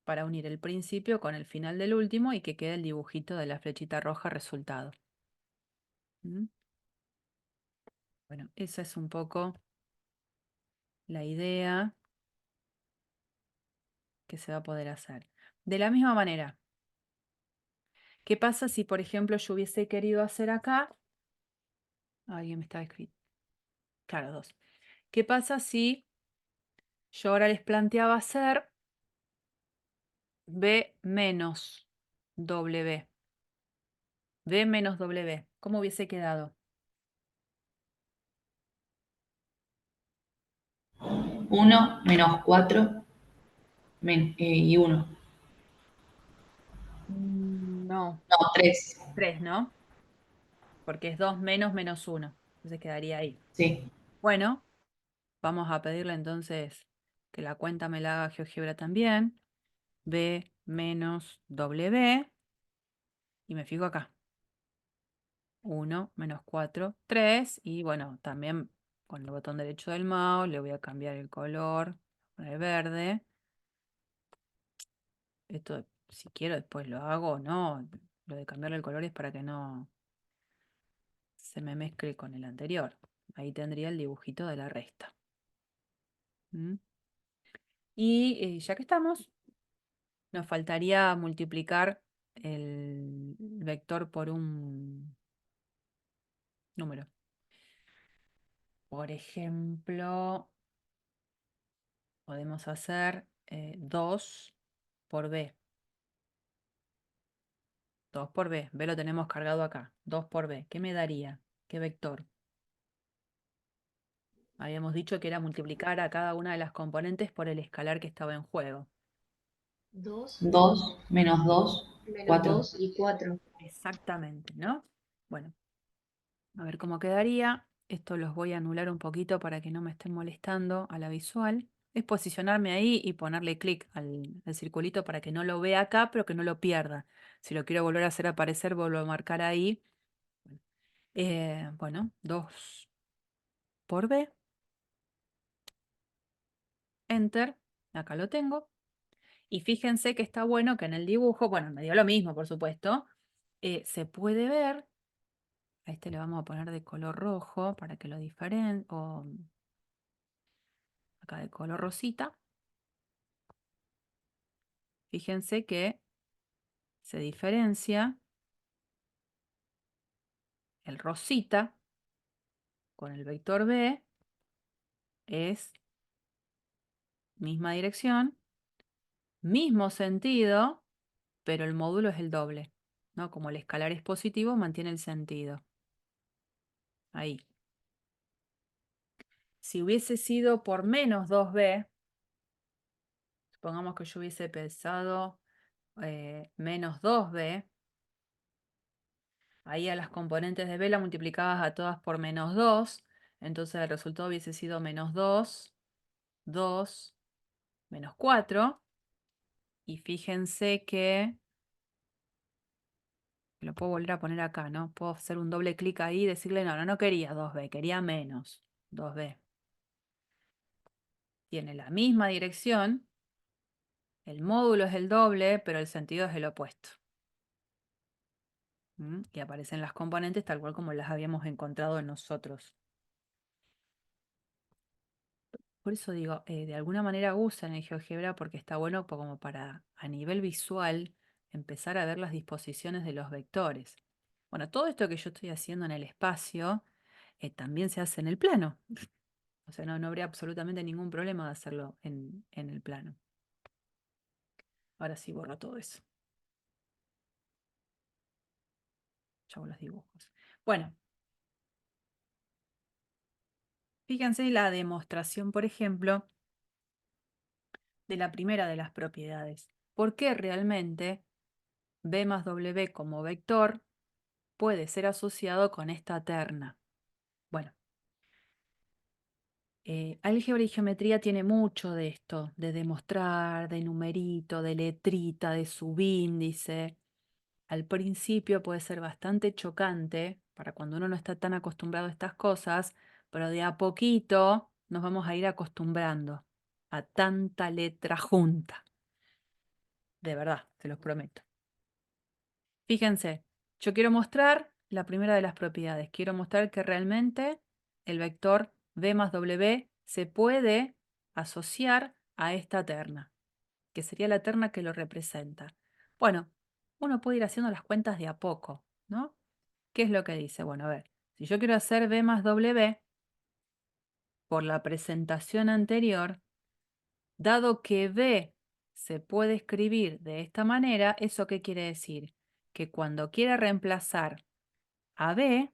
Para unir el principio con el final del último y que quede el dibujito de la flechita roja resultado. ¿Mm? Bueno, esa es un poco la idea que se va a poder hacer. De la misma manera, ¿qué pasa si, por ejemplo, yo hubiese querido hacer acá? Alguien me está escrito. Claro, 2. ¿Qué pasa si yo ahora les planteaba hacer B menos W? B menos W. ¿Cómo hubiese quedado? 1 menos 4 y 1. No. No, 3. 3, ¿no? Porque es 2 menos menos 1. Entonces quedaría ahí. Sí. Bueno, vamos a pedirle entonces que la cuenta me la haga GeoGebra también. B menos W. Y me fijo acá. 1 menos 4, 3. Y bueno, también con el botón derecho del mouse le voy a cambiar el color. Poner verde. Esto, si quiero, después lo hago o no. Lo de cambiarle el color es para que no se me mezcle con el anterior. Ahí tendría el dibujito de la resta. ¿Mm? Y ya que estamos, nos faltaría multiplicar el vector por un número. Por ejemplo, podemos hacer 2 por b. 2 por b. B lo tenemos cargado acá. 2 por b. ¿Qué me daría? ¿Qué vector? Habíamos dicho que era multiplicar a cada una de las componentes por el escalar que estaba en juego. 2 2 menos 2, menos 4. 2 y 4. Exactamente, ¿no? Bueno, a ver cómo quedaría. Esto los voy a anular un poquito para que no me estén molestando a la visual. Es posicionarme ahí y ponerle clic al circulito para que no lo vea acá, pero que no lo pierda. Si lo quiero volver a hacer aparecer, vuelvo a marcar ahí. Bueno, 2 por B. Enter. Acá lo tengo. Y fíjense que está bueno que en el dibujo, bueno, me dio lo mismo, por supuesto, se puede ver, a este le vamos a poner de color rojo para que lo diferencie, o acá de color rosita. Fíjense que se diferencia el rosita con el vector B, es misma dirección, mismo sentido, pero el módulo es el doble, ¿no? Como el escalar es positivo, mantiene el sentido. Ahí. Si hubiese sido por menos 2B, supongamos que yo hubiese pensado menos 2B, ahí a las componentes de B la multiplicabas a todas por menos 2, entonces el resultado hubiese sido menos 2, 2, menos 4, y fíjense que lo puedo volver a poner acá, ¿no? Puedo hacer un doble clic ahí y decirle, no, no quería 2B, quería menos 2B. Tiene la misma dirección, el módulo es el doble, pero el sentido es el opuesto. Y aparecen las componentes tal cual como las habíamos encontrado en nosotros. Por eso digo, de alguna manera usan el GeoGebra porque está bueno como para, a nivel visual, empezar a ver las disposiciones de los vectores. Bueno, todo esto que yo estoy haciendo en el espacio también se hace en el plano. O sea, no habría absolutamente ningún problema de hacerlo en el plano. Ahora sí borro todo eso. Ya hago los dibujos. Bueno, fíjense la demostración, por ejemplo, de la primera de las propiedades. ¿Por qué realmente B más W como vector puede ser asociado con esta terna? Bueno, álgebra y geometría tiene mucho de esto, de demostrar, de numerito, de letrita, de subíndice. Al principio puede ser bastante chocante para cuando uno no está tan acostumbrado a estas cosas, pero de a poquito nos vamos a ir acostumbrando a tanta letra junta. De verdad, se los prometo. Fíjense, yo quiero mostrar la primera de las propiedades. Quiero mostrar que realmente el vector B más W se puede asociar a esta terna, que sería la terna que lo representa. Bueno, uno puede ir haciendo las cuentas de a poco, ¿no? ¿Qué es lo que dice? Bueno, a ver, si yo quiero hacer B más W, por la presentación anterior, dado que B se puede escribir de esta manera, ¿eso qué quiere decir? Que cuando quiera reemplazar a B,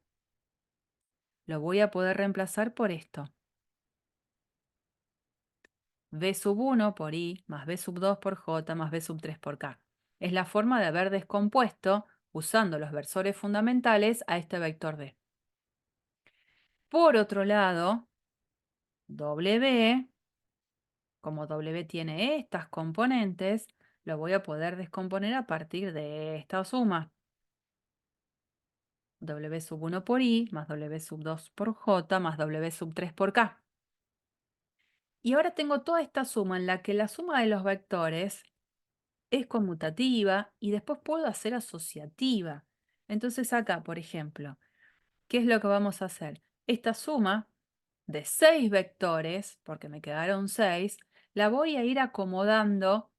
lo voy a poder reemplazar por esto. B sub 1 por I, más B sub 2 por J, más B sub 3 por K. Es la forma de haber descompuesto, usando los versores fundamentales, a este vector B. Por otro lado, W, como W tiene estas componentes, lo voy a poder descomponer a partir de esta suma. W sub 1 por I, más W sub 2 por J, más W sub 3 por K. Y ahora tengo toda esta suma en la que la suma de los vectores es conmutativa y después puedo hacer asociativa. Entonces acá, por ejemplo, ¿qué es lo que vamos a hacer? Esta suma de 6 vectores, porque me quedaron 6, la voy a ir acomodando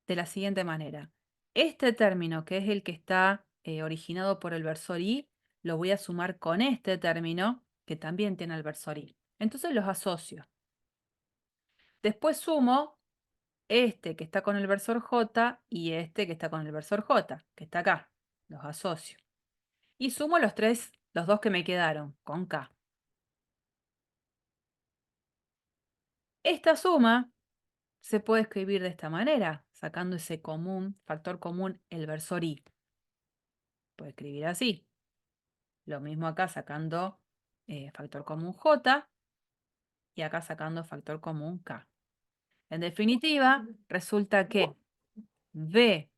de la siguiente manera. Este término, que es el que está originado por el versor I, lo voy a sumar con este término, que también tiene el versor I. Entonces los asocio. Después sumo este que está con el versor J y este que está con el versor J, que está acá. Los asocio. Y sumo los dos que me quedaron, con K. Esta suma se puede escribir de esta manera, sacando ese factor común, el versor I. Puede escribir así. Lo mismo acá, sacando factor común J y acá sacando factor común K. En definitiva, resulta que V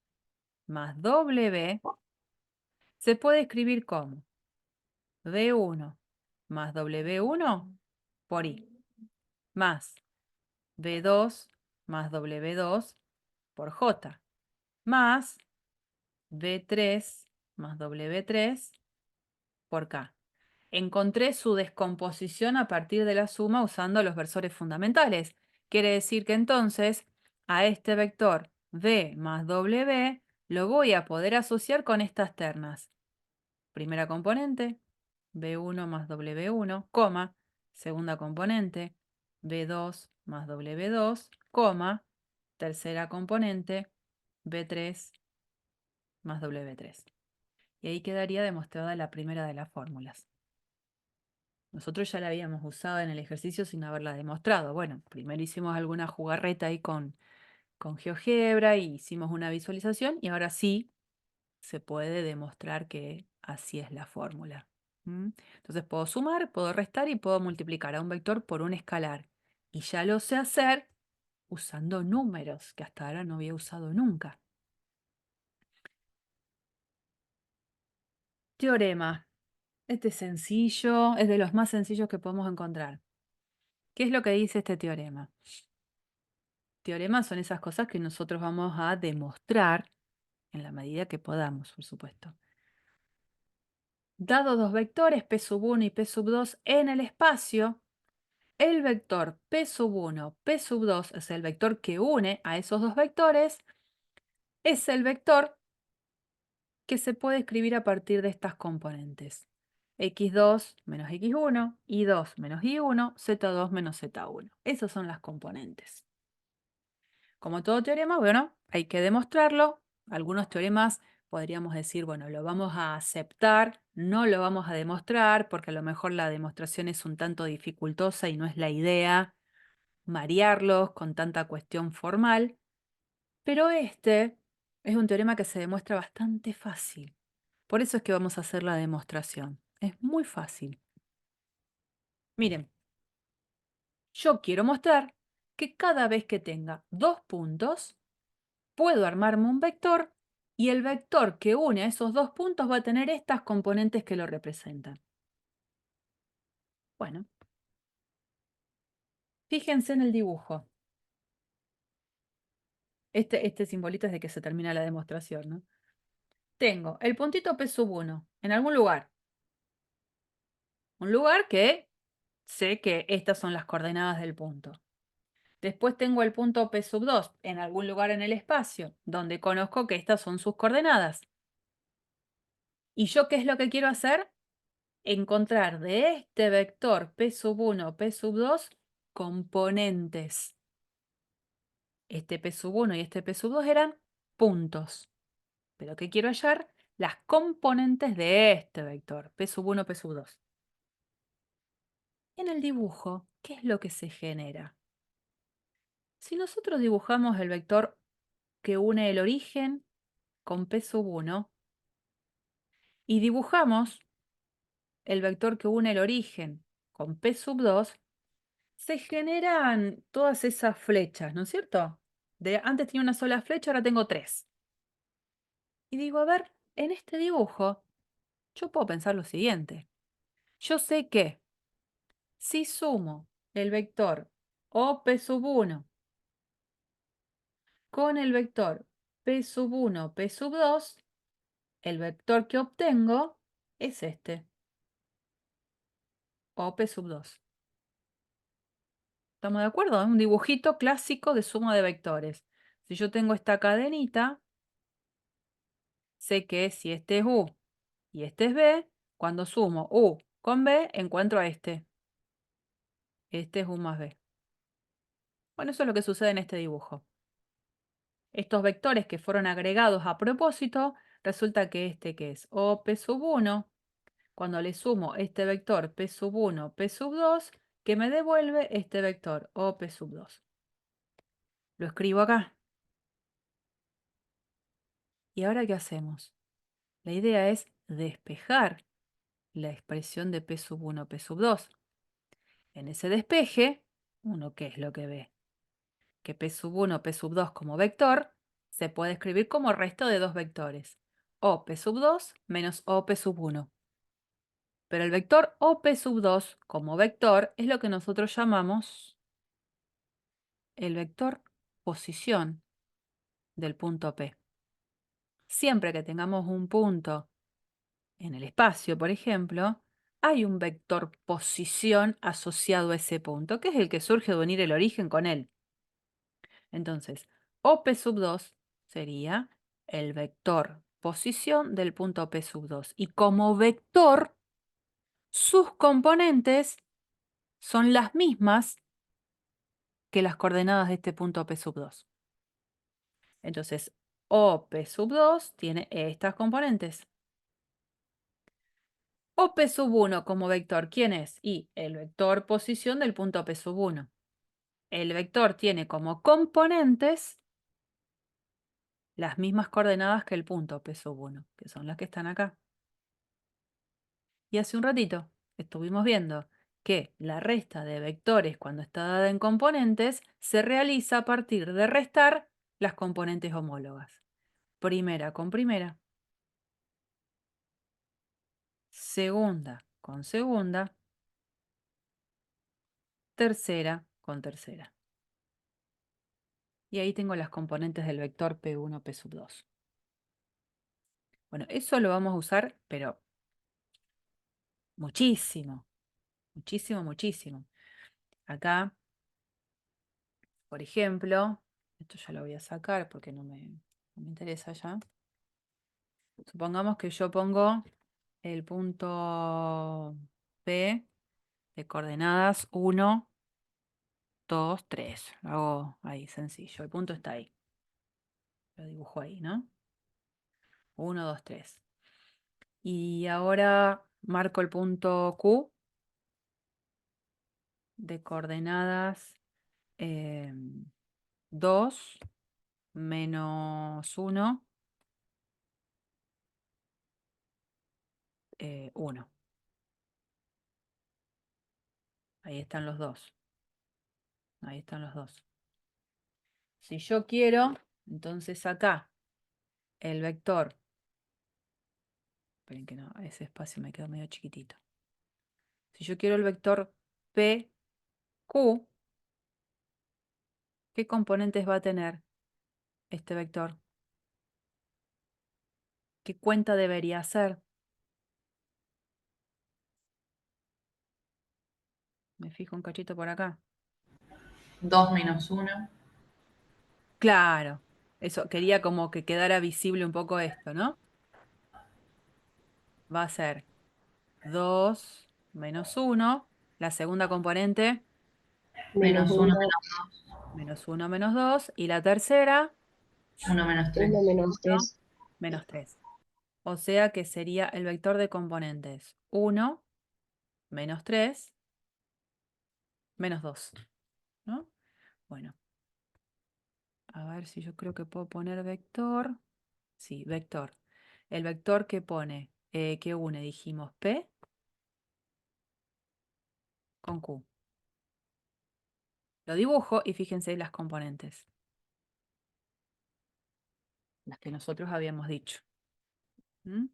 más W se puede escribir como V1 más W1 por I, más V2 más W2 por J, más V3 más W3 por K. Encontré su descomposición a partir de la suma usando los versores fundamentales. Quiere decir que entonces a este vector V más W lo voy a poder asociar con estas ternas. Primera componente, V1 más W1, coma. Segunda componente, V2 más W2, coma. Tercera componente, V3 más W3. Y ahí quedaría demostrada la primera de las fórmulas. Nosotros ya la habíamos usado en el ejercicio sin haberla demostrado. Bueno, primero hicimos alguna jugarreta ahí con GeoGebra y hicimos una visualización y ahora sí se puede demostrar que así es la fórmula. ¿Mm? Entonces puedo sumar, puedo restar y puedo multiplicar a un vector por un escalar. Y ya lo sé hacer usando números, que hasta ahora no había usado nunca. Teorema. Este es sencillo, es de los más sencillos que podemos encontrar. ¿Qué es lo que dice este teorema? Teoremas son esas cosas que nosotros vamos a demostrar en la medida que podamos, por supuesto. Dado dos vectores P sub 1 y P sub 2 en el espacio, el vector P sub 1, P sub 2 es el vector que une a esos dos vectores, es el vector que se puede escribir a partir de estas componentes. x2 menos x1, y2 menos y1, z2 menos z1. Esas son las componentes. Como todo teorema, bueno, hay que demostrarlo. Algunos teoremas podríamos decir, bueno, lo vamos a aceptar, no lo vamos a demostrar, porque a lo mejor la demostración es un tanto dificultosa y no es la idea marearlos con tanta cuestión formal. Pero este es un teorema que se demuestra bastante fácil. Por eso es que vamos a hacer la demostración. Es muy fácil. Miren, yo quiero mostrar que cada vez que tenga dos puntos, puedo armarme un vector y el vector que une a esos dos puntos va a tener estas componentes que lo representan. Bueno, fíjense en el dibujo. Este simbolito es de que se termina la demostración, ¿no? Tengo el puntito P sub 1 en algún lugar. Un lugar que sé que estas son las coordenadas del punto. Después tengo el punto P sub 2 en algún lugar en el espacio, donde conozco que estas son sus coordenadas. ¿Y yo qué es lo que quiero hacer? Encontrar de este vector P sub 1, P sub 2, componentes. Este P sub 1 y este P sub 2 eran puntos. Pero ¿qué quiero hallar? Las componentes de este vector, P sub 1, P sub 2. En el dibujo, ¿qué es lo que se genera? Si nosotros dibujamos el vector que une el origen con P sub 1 y dibujamos el vector que une el origen con P sub 2, se generan todas esas flechas, ¿no es cierto? Antes tenía una sola flecha, ahora tengo tres. Y digo, a ver, en este dibujo, yo puedo pensar lo siguiente. Yo sé que si sumo el vector OP sub 1 con el vector P sub 1, P sub 2, el vector que obtengo es este, OP sub 2. ¿Estamos de acuerdo? Es un dibujito clásico de suma de vectores. Si yo tengo esta cadenita, sé que si este es U y este es B, cuando sumo U con B, encuentro a este. Este es U más B. Bueno, eso es lo que sucede en este dibujo. Estos vectores que fueron agregados a propósito, resulta que este que es OP sub 1, cuando le sumo este vector P sub 1, P sub 2, que me devuelve este vector OP sub 2. Lo escribo acá. ¿Y ahora qué hacemos? La idea es despejar la expresión de P sub 1, P sub 2. En ese despeje, ¿uno qué es lo que ve? Que P sub 1, P sub 2 como vector se puede escribir como resto de dos vectores. OP sub 2 menos OP sub 1. Pero el vector OP sub 2 como vector es lo que nosotros llamamos el vector posición del punto P. Siempre que tengamos un punto en el espacio, por ejemplo, hay un vector posición asociado a ese punto, que es el que surge de unir el origen con él. Entonces, OP sub 2 sería el vector posición del punto P sub 2. Y como vector, sus componentes son las mismas que las coordenadas de este punto P sub 2. Entonces, OP sub 2 tiene estas componentes. OP sub 1 como vector, ¿quién es? Y el vector posición del punto P sub 1. El vector tiene como componentes las mismas coordenadas que el punto P sub 1, que son las que están acá. Y hace un ratito estuvimos viendo que la resta de vectores cuando está dada en componentes se realiza a partir de restar las componentes homólogas. Primera con primera, segunda con segunda, tercera con tercera. Y ahí tengo las componentes del vector P1, P sub 2. Bueno, eso lo vamos a usar, pero muchísimo, muchísimo, muchísimo. Acá, por ejemplo, esto ya lo voy a sacar porque no me interesa ya. Supongamos que yo pongo el punto P de coordenadas 1, 2, 3. Lo hago ahí, sencillo. El punto está ahí. Lo dibujo ahí, ¿no? 1, 2, 3. Y ahora marco el punto Q de coordenadas 2, menos 1, 1. Ahí están los dos. Ahí están los dos. Si yo quiero, entonces acá el vector, esperen que no, ese espacio me quedó medio chiquitito. Si yo quiero el vector PQ, ¿qué componentes va a tener este vector? ¿Qué cuenta debería hacer? Me fijo un cachito por acá. 2 menos 1. Claro, eso, quería como que quedara visible un poco esto, ¿no? Va a ser 2 menos 1, la segunda componente, Menos 1 1, menos 1 menos 2, y la tercera, 1 menos 3. 1 menos 1 3. menos 3. O sea que sería el vector de componentes 1 menos 3 menos 2, ¿no? Bueno, a ver si yo creo que puedo poner vector. Sí, vector. El vector que pone, que une, dijimos, P con Q. Lo dibujo y fíjense las componentes, las que nosotros habíamos dicho. ¿Mm?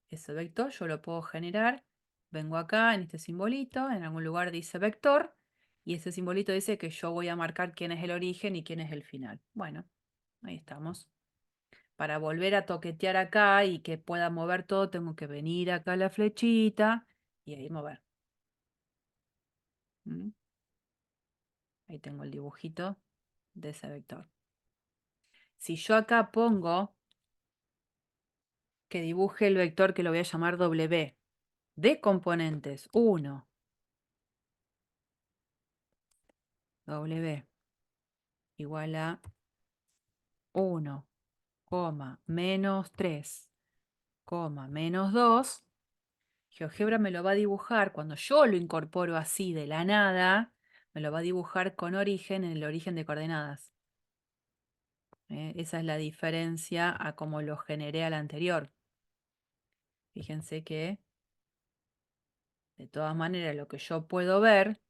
Ese vector yo lo puedo generar. Vengo acá en este simbolito, en algún lugar dice vector, y ese simbolito dice que yo voy a marcar quién es el origen y quién es el final. Bueno, ahí estamos. Para volver a toquetear acá y que pueda mover todo, tengo que venir acá a la flechita y ahí mover. ¿Mm? Ahí tengo el dibujito de ese vector. Si yo acá pongo que dibuje el vector que lo voy a llamar W, de componentes 1, W igual a 1, menos 3, menos 2, GeoGebra me lo va a dibujar, cuando yo lo incorporo así de la nada, me lo va a dibujar con origen en el origen de coordenadas. Esa es la diferencia a como lo generé al anterior. Fíjense que De todas maneras, lo que yo puedo ver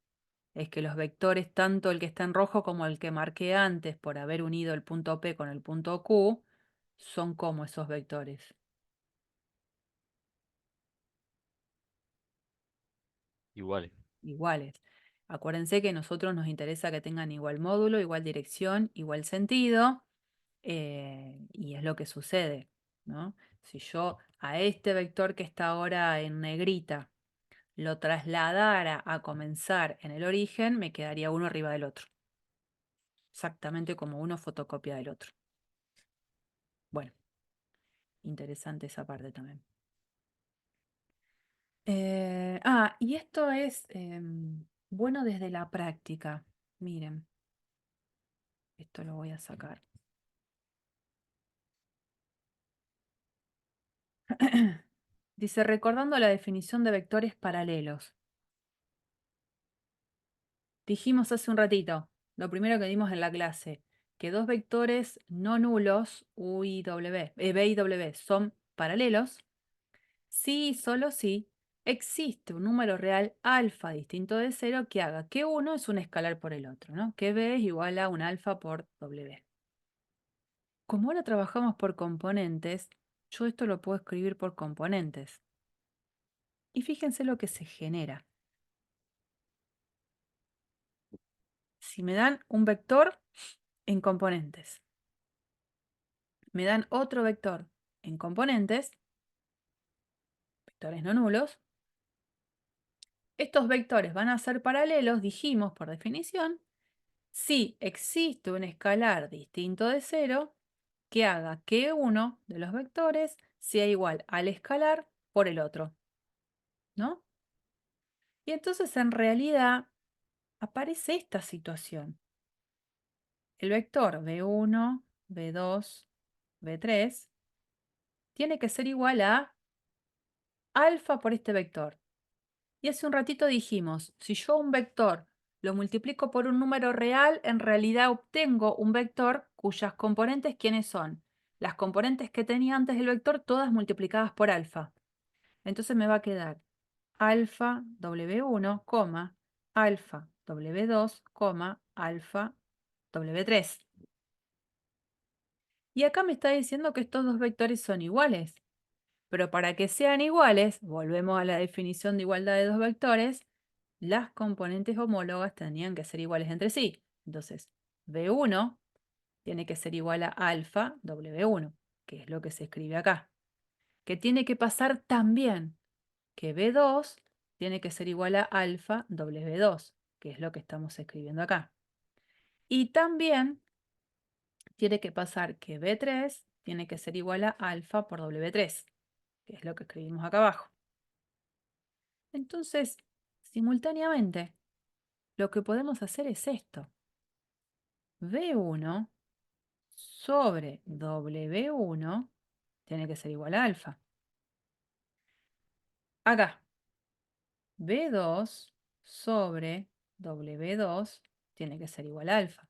es que los vectores, tanto el que está en rojo como el que marqué antes por haber unido el punto P con el punto Q, son como esos vectores. Iguales. Iguales. Acuérdense que a nosotros nos interesa que tengan igual módulo, igual dirección, igual sentido, y es lo que sucede, ¿no? Si yo a este vector que está ahora en negrita lo trasladara a comenzar en el origen, me quedaría uno arriba del otro. Exactamente como uno fotocopia del otro. Bueno, interesante esa parte también. Y esto es bueno desde la práctica. Miren, esto lo voy a sacar. Dice, recordando la definición de vectores paralelos. Dijimos hace un ratito, lo primero que dimos en la clase, que dos vectores no nulos, B y W, son paralelos, si y solo si existe un número real alfa distinto de 0 que haga que uno es un escalar por el otro, ¿no? Que B es igual a un alfa por W. Como ahora trabajamos por componentes, yo esto lo puedo escribir por componentes. Y fíjense lo que se genera. Si me dan un vector en componentes, me dan otro vector en componentes, vectores no nulos, estos vectores van a ser paralelos, dijimos por definición, si existe un escalar distinto de 0 que haga que uno de los vectores sea igual al escalar por el otro, ¿no? Y entonces en realidad aparece esta situación. El vector B1, B2, B3 tiene que ser igual a alfa por este vector. Y hace un ratito dijimos, si yo un vector lo multiplico por un número real, en realidad obtengo un vector cuyas componentes, ¿quiénes son? Las componentes que tenía antes del vector, todas multiplicadas por alfa. Entonces me va a quedar alfa W1, alfa W2, alfa W3. Y acá me está diciendo que estos dos vectores son iguales. Pero para que sean iguales, volvemos a la definición de igualdad de dos vectores, las componentes homólogas tendrían que ser iguales entre sí. Entonces, B1 tiene que ser igual a alfa W1, que es lo que se escribe acá. Que tiene que pasar también que B2 tiene que ser igual a alfa W2, que es lo que estamos escribiendo acá. Y también tiene que pasar que B3 tiene que ser igual a alfa por W3, que es lo que escribimos acá abajo. Entonces, simultáneamente, lo que podemos hacer es esto. B1 sobre W1 tiene que ser igual a alfa. Acá, B2 sobre W2 tiene que ser igual a alfa.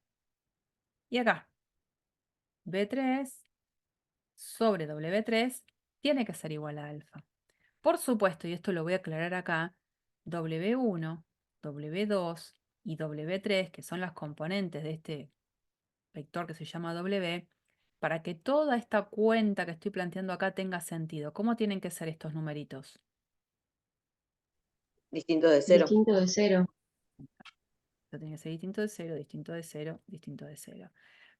Y acá, B3 sobre W3 tiene que ser igual a alfa. Por supuesto, y esto lo voy a aclarar acá, W1, W2 y W3, que son las componentes de este vector que se llama W, para que toda esta cuenta que estoy planteando acá tenga sentido, ¿cómo tienen que ser estos numeritos? Distinto de 0. Distinto de 0. Esto tiene que ser distinto de 0, distinto de 0, distinto de 0.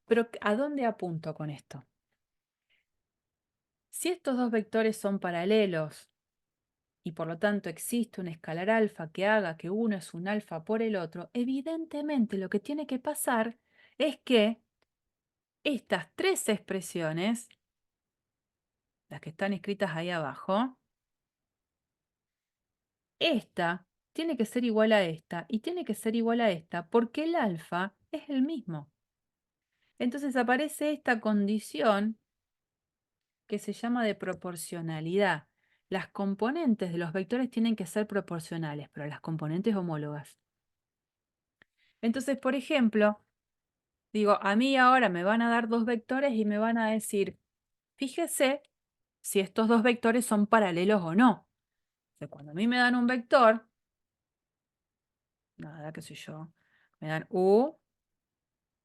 Pero ¿a dónde apunto con esto? Si estos dos vectores son paralelos y por lo tanto existe un escalar alfa que haga que uno es un alfa por el otro, evidentemente lo que tiene que pasar es que estas tres expresiones, las que están escritas ahí abajo, esta tiene que ser igual a esta y tiene que ser igual a esta porque el alfa es el mismo. Entonces aparece esta condición que se llama de proporcionalidad. Las componentes de los vectores tienen que ser proporcionales, pero las componentes homólogas. Entonces, por ejemplo, digo, a mí ahora me van a dar dos vectores y me van a decir, fíjese si estos dos vectores son paralelos o no. Cuando a mí me dan un vector nada, qué sé yo. Me dan U,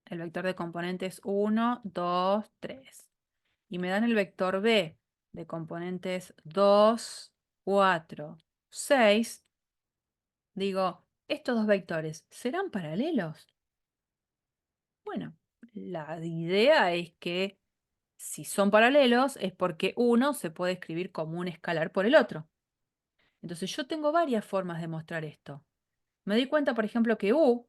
el vector de componentes 1, 2, 3. Y me dan el vector B de componentes 2, 4, 6. Digo, ¿estos dos vectores serán paralelos? Bueno, la idea es que si son paralelos es porque uno se puede escribir como un escalar por el otro. Entonces yo tengo varias formas de mostrar esto. Me di cuenta, por ejemplo, que U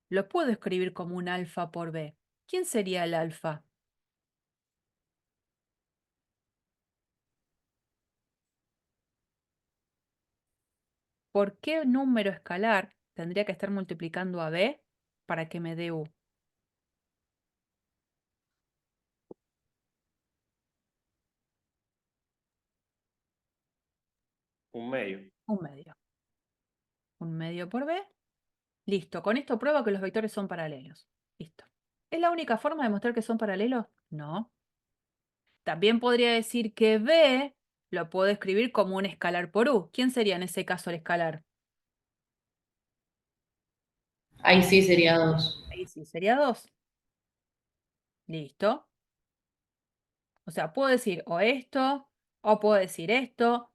lo puedo escribir como un alfa por B. ¿Quién sería el alfa? ¿Por qué número escalar tendría que estar multiplicando a B para que me dé U? Un medio. Un medio. Un medio por B. Listo. Con esto pruebo que los vectores son paralelos. Listo. ¿Es la única forma de mostrar que son paralelos? No. También podría decir que B lo puedo escribir como un escalar por U. ¿Quién sería en ese caso el escalar? Ahí sí sería 2. Ahí sí, sería 2. Listo. O sea, puedo decir o esto, o puedo decir esto,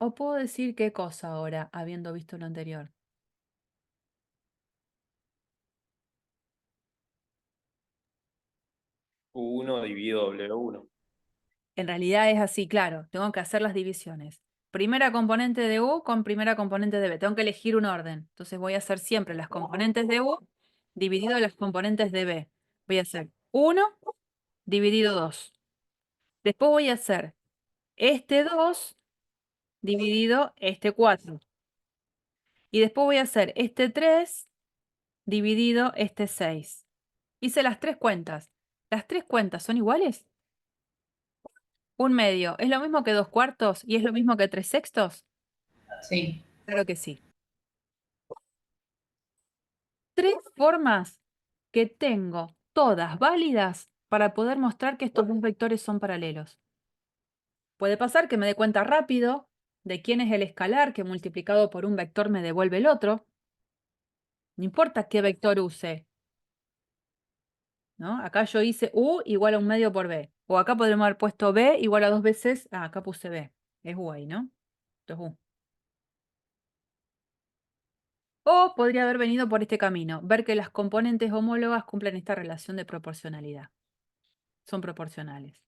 o puedo decir qué cosa ahora, habiendo visto lo anterior. U1 dividido W1. En realidad es así, claro. Tengo que hacer las divisiones. Primera componente de U con primera componente de B. Tengo que elegir un orden. Entonces voy a hacer siempre las componentes de U dividido las componentes de B. Voy a hacer 1 dividido 2. Después voy a hacer este 2 dividido este 4. Y después voy a hacer este 3 dividido este 6. Hice las tres cuentas. ¿Las tres cuentas son iguales? Un medio. ¿Es lo mismo que 2/4 y es lo mismo que 3/6? Sí. Claro que sí. Tres formas que tengo, todas válidas, para poder mostrar que estos dos vectores son paralelos. Puede pasar que me dé cuenta rápido de quién es el escalar que multiplicado por un vector me devuelve el otro. No importa qué vector use, ¿no? Acá yo hice U igual a un medio por B. O acá podríamos haber puesto B igual a 2 veces. Ah, acá puse B. Es U ahí, ¿no? Esto es U. O podría haber venido por este camino, ver que las componentes homólogas cumplen esta relación de proporcionalidad. Son proporcionales.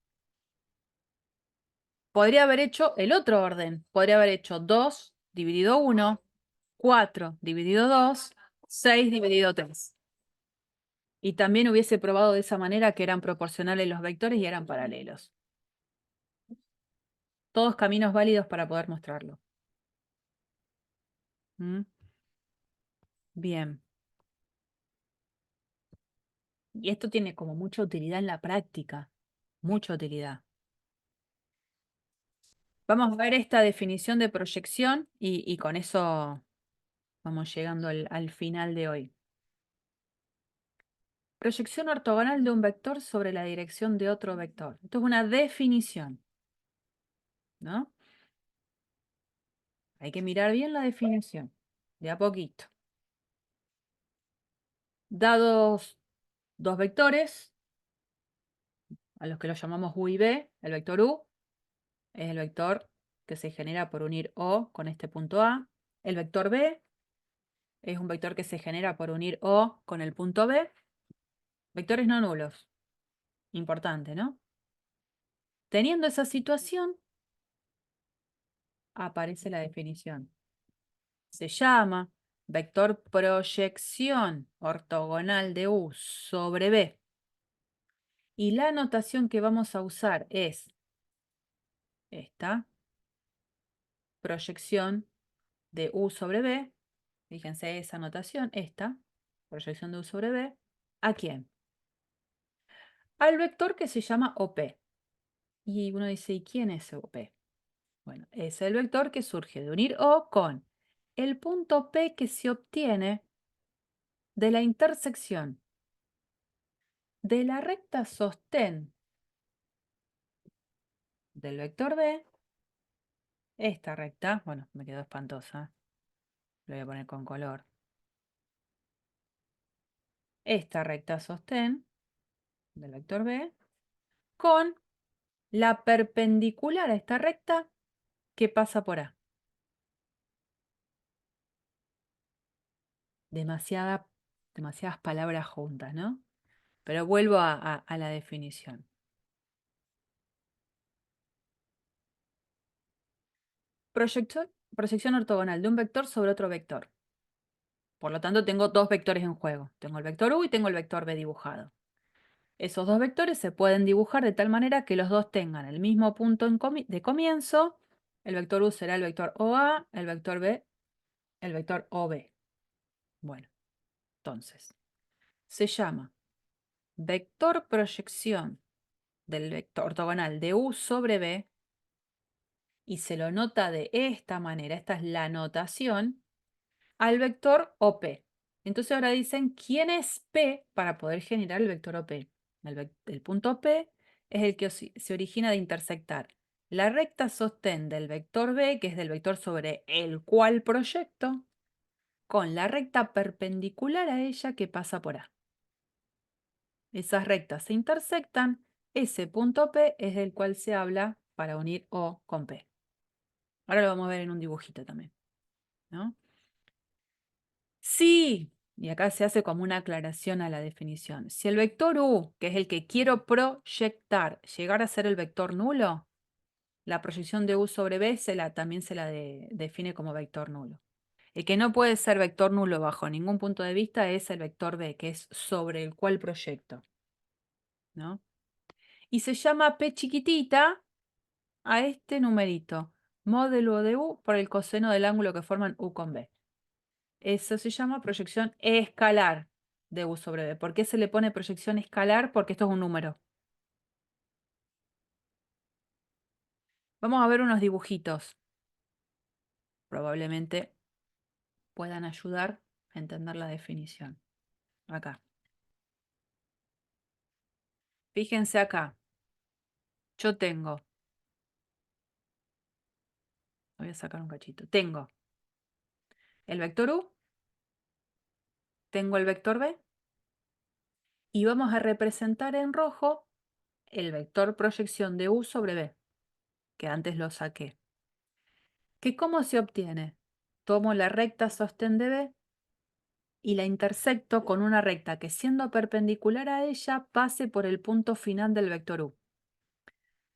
Podría haber hecho el otro orden. Podría haber hecho 2 dividido 1, 4 dividido 2, 6 dividido 3. Y también hubiese probado de esa manera que eran proporcionales los vectores y eran paralelos. Todos caminos válidos para poder mostrarlo. ¿Mm? Bien. Y esto tiene como mucha utilidad en la práctica. Mucha utilidad. Vamos a ver esta definición de proyección y con eso vamos llegando al final de hoy. Proyección ortogonal de un vector sobre la dirección de otro vector. Esto es una definición, ¿no? Hay que mirar bien la definición, de a poquito. Dados dos vectores, a los que los llamamos U y B, el vector U es el vector que se genera por unir O con este punto A. El vector B es un vector que se genera por unir O con el punto B. Vectores no nulos. Importante, ¿no? Teniendo esa situación, aparece la definición. Se llama vector proyección ortogonal de U sobre B. Y la notación que vamos a usar es esta, proyección de U sobre B. Fíjense esa notación, esta, proyección de U sobre B. ¿A quién? Al vector que se llama OP. Y uno dice, ¿y quién es OP? Bueno, es el vector que surge de unir O con el punto P que se obtiene de la intersección de la recta sostén del vector B, esta recta, bueno, me quedó espantosa, lo voy a poner con color. Esta recta sostén del vector B con la perpendicular a esta recta que pasa por A. Demasiadas palabras juntas, ¿no? Pero vuelvo a la definición. Proyección ortogonal de un vector sobre otro vector. Por lo tanto, tengo dos vectores en juego. Tengo el vector U y tengo el vector B dibujado. Esos dos vectores se pueden dibujar de tal manera que los dos tengan el mismo punto de comienzo. El vector U será el vector OA, el vector B, el vector OB. Bueno, entonces, se llama vector proyección del vector ortogonal de U sobre B y se lo nota de esta manera, esta es la notación, al vector OP. Entonces ahora dicen quién es P para poder generar el vector OP. El punto P es el que se origina de intersectar la recta sostén del vector B, que es del vector sobre el cual proyecto, con la recta perpendicular a ella que pasa por A. Esas rectas se intersectan, ese punto P es del cual se habla para unir O con P. Ahora lo vamos a ver en un dibujito también, ¿no? Sí, y acá se hace como una aclaración a la definición. Si el vector U, que es el que quiero proyectar, llegara a ser el vector nulo, la proyección de U sobre B también se la define como vector nulo. El que no puede ser vector nulo bajo ningún punto de vista es el vector B, que es sobre el cual proyecto, ¿no? Y se llama P chiquitita a este numerito, módulo de U por el coseno del ángulo que forman U con B. Eso se llama proyección escalar de U sobre B. ¿Por qué se le pone proyección escalar? Porque esto es un número. Vamos a ver unos dibujitos. Probablemente puedan ayudar a entender la definición. Acá. Fíjense acá. Yo tengo. Voy a sacar un cachito. Tengo el vector U. Tengo el vector B. Y vamos a representar en rojo el vector proyección de U sobre B, que antes lo saqué. ¿Que cómo se obtiene? Tomo la recta sostén de B y la intersecto con una recta que siendo perpendicular a ella pase por el punto final del vector U.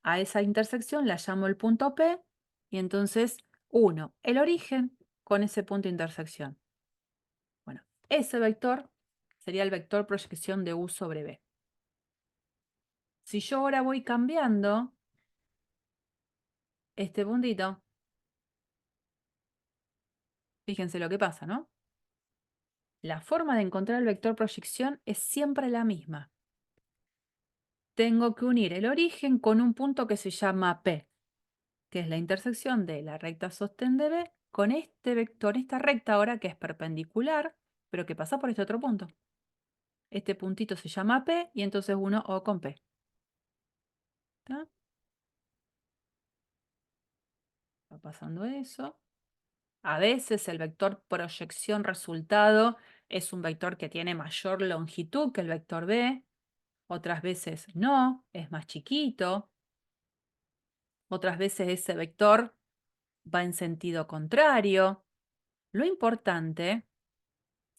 A esa intersección la llamo el punto P y entonces uno el origen con ese punto de intersección. Bueno, ese vector sería el vector proyección de U sobre B. Si yo ahora voy cambiando este puntito, fíjense lo que pasa, ¿no? La forma de encontrar el vector proyección es siempre la misma. Tengo que unir el origen con un punto que se llama P, que es la intersección de la recta sostén de B con este vector, esta recta ahora que es perpendicular, pero que pasa por este otro punto. Este puntito se llama P y entonces uno O con P. ¿Está? Va pasando eso. A veces el vector proyección resultado es un vector que tiene mayor longitud que el vector B. Otras veces no, es más chiquito. Otras veces ese vector va en sentido contrario. Lo importante,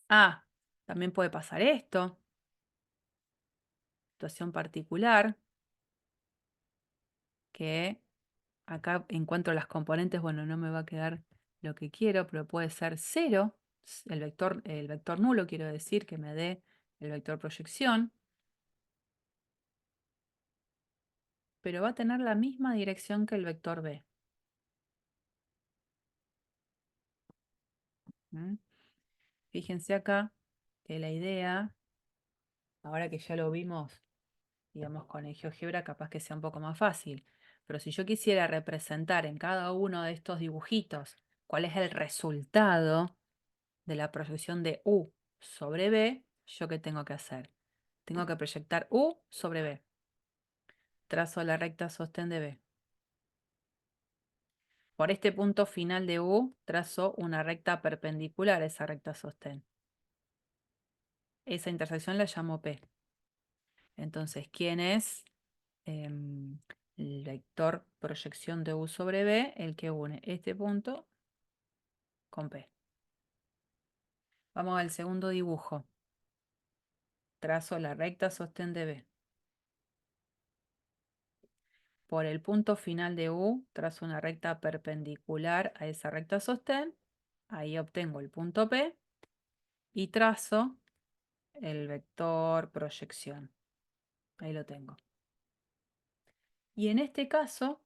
también puede pasar esto, situación particular, que acá encuentro las componentes, bueno, no me va a quedar lo que quiero, pero puede ser 0, el vector nulo, quiero decir, que me dé el vector proyección, pero va a tener la misma dirección que el vector B. ¿Mm? Fíjense acá que la idea, ahora que ya lo vimos, digamos, con el GeoGebra, capaz que sea un poco más fácil. Pero si yo quisiera representar en cada uno de estos dibujitos cuál es el resultado de la proyección de U sobre B, ¿yo qué tengo que hacer? Tengo que proyectar U sobre B. Trazo la recta sostén de B. Por este punto final de U, trazo una recta perpendicular a esa recta sostén. Esa intersección la llamo P. Entonces, ¿quién es el vector proyección de U sobre B? El que une este punto con P. Vamos al segundo dibujo. Trazo la recta sostén de B. Por el punto final de U, trazo una recta perpendicular a esa recta sostén. Ahí obtengo el punto P y trazo el vector proyección. Ahí lo tengo. Y en este caso,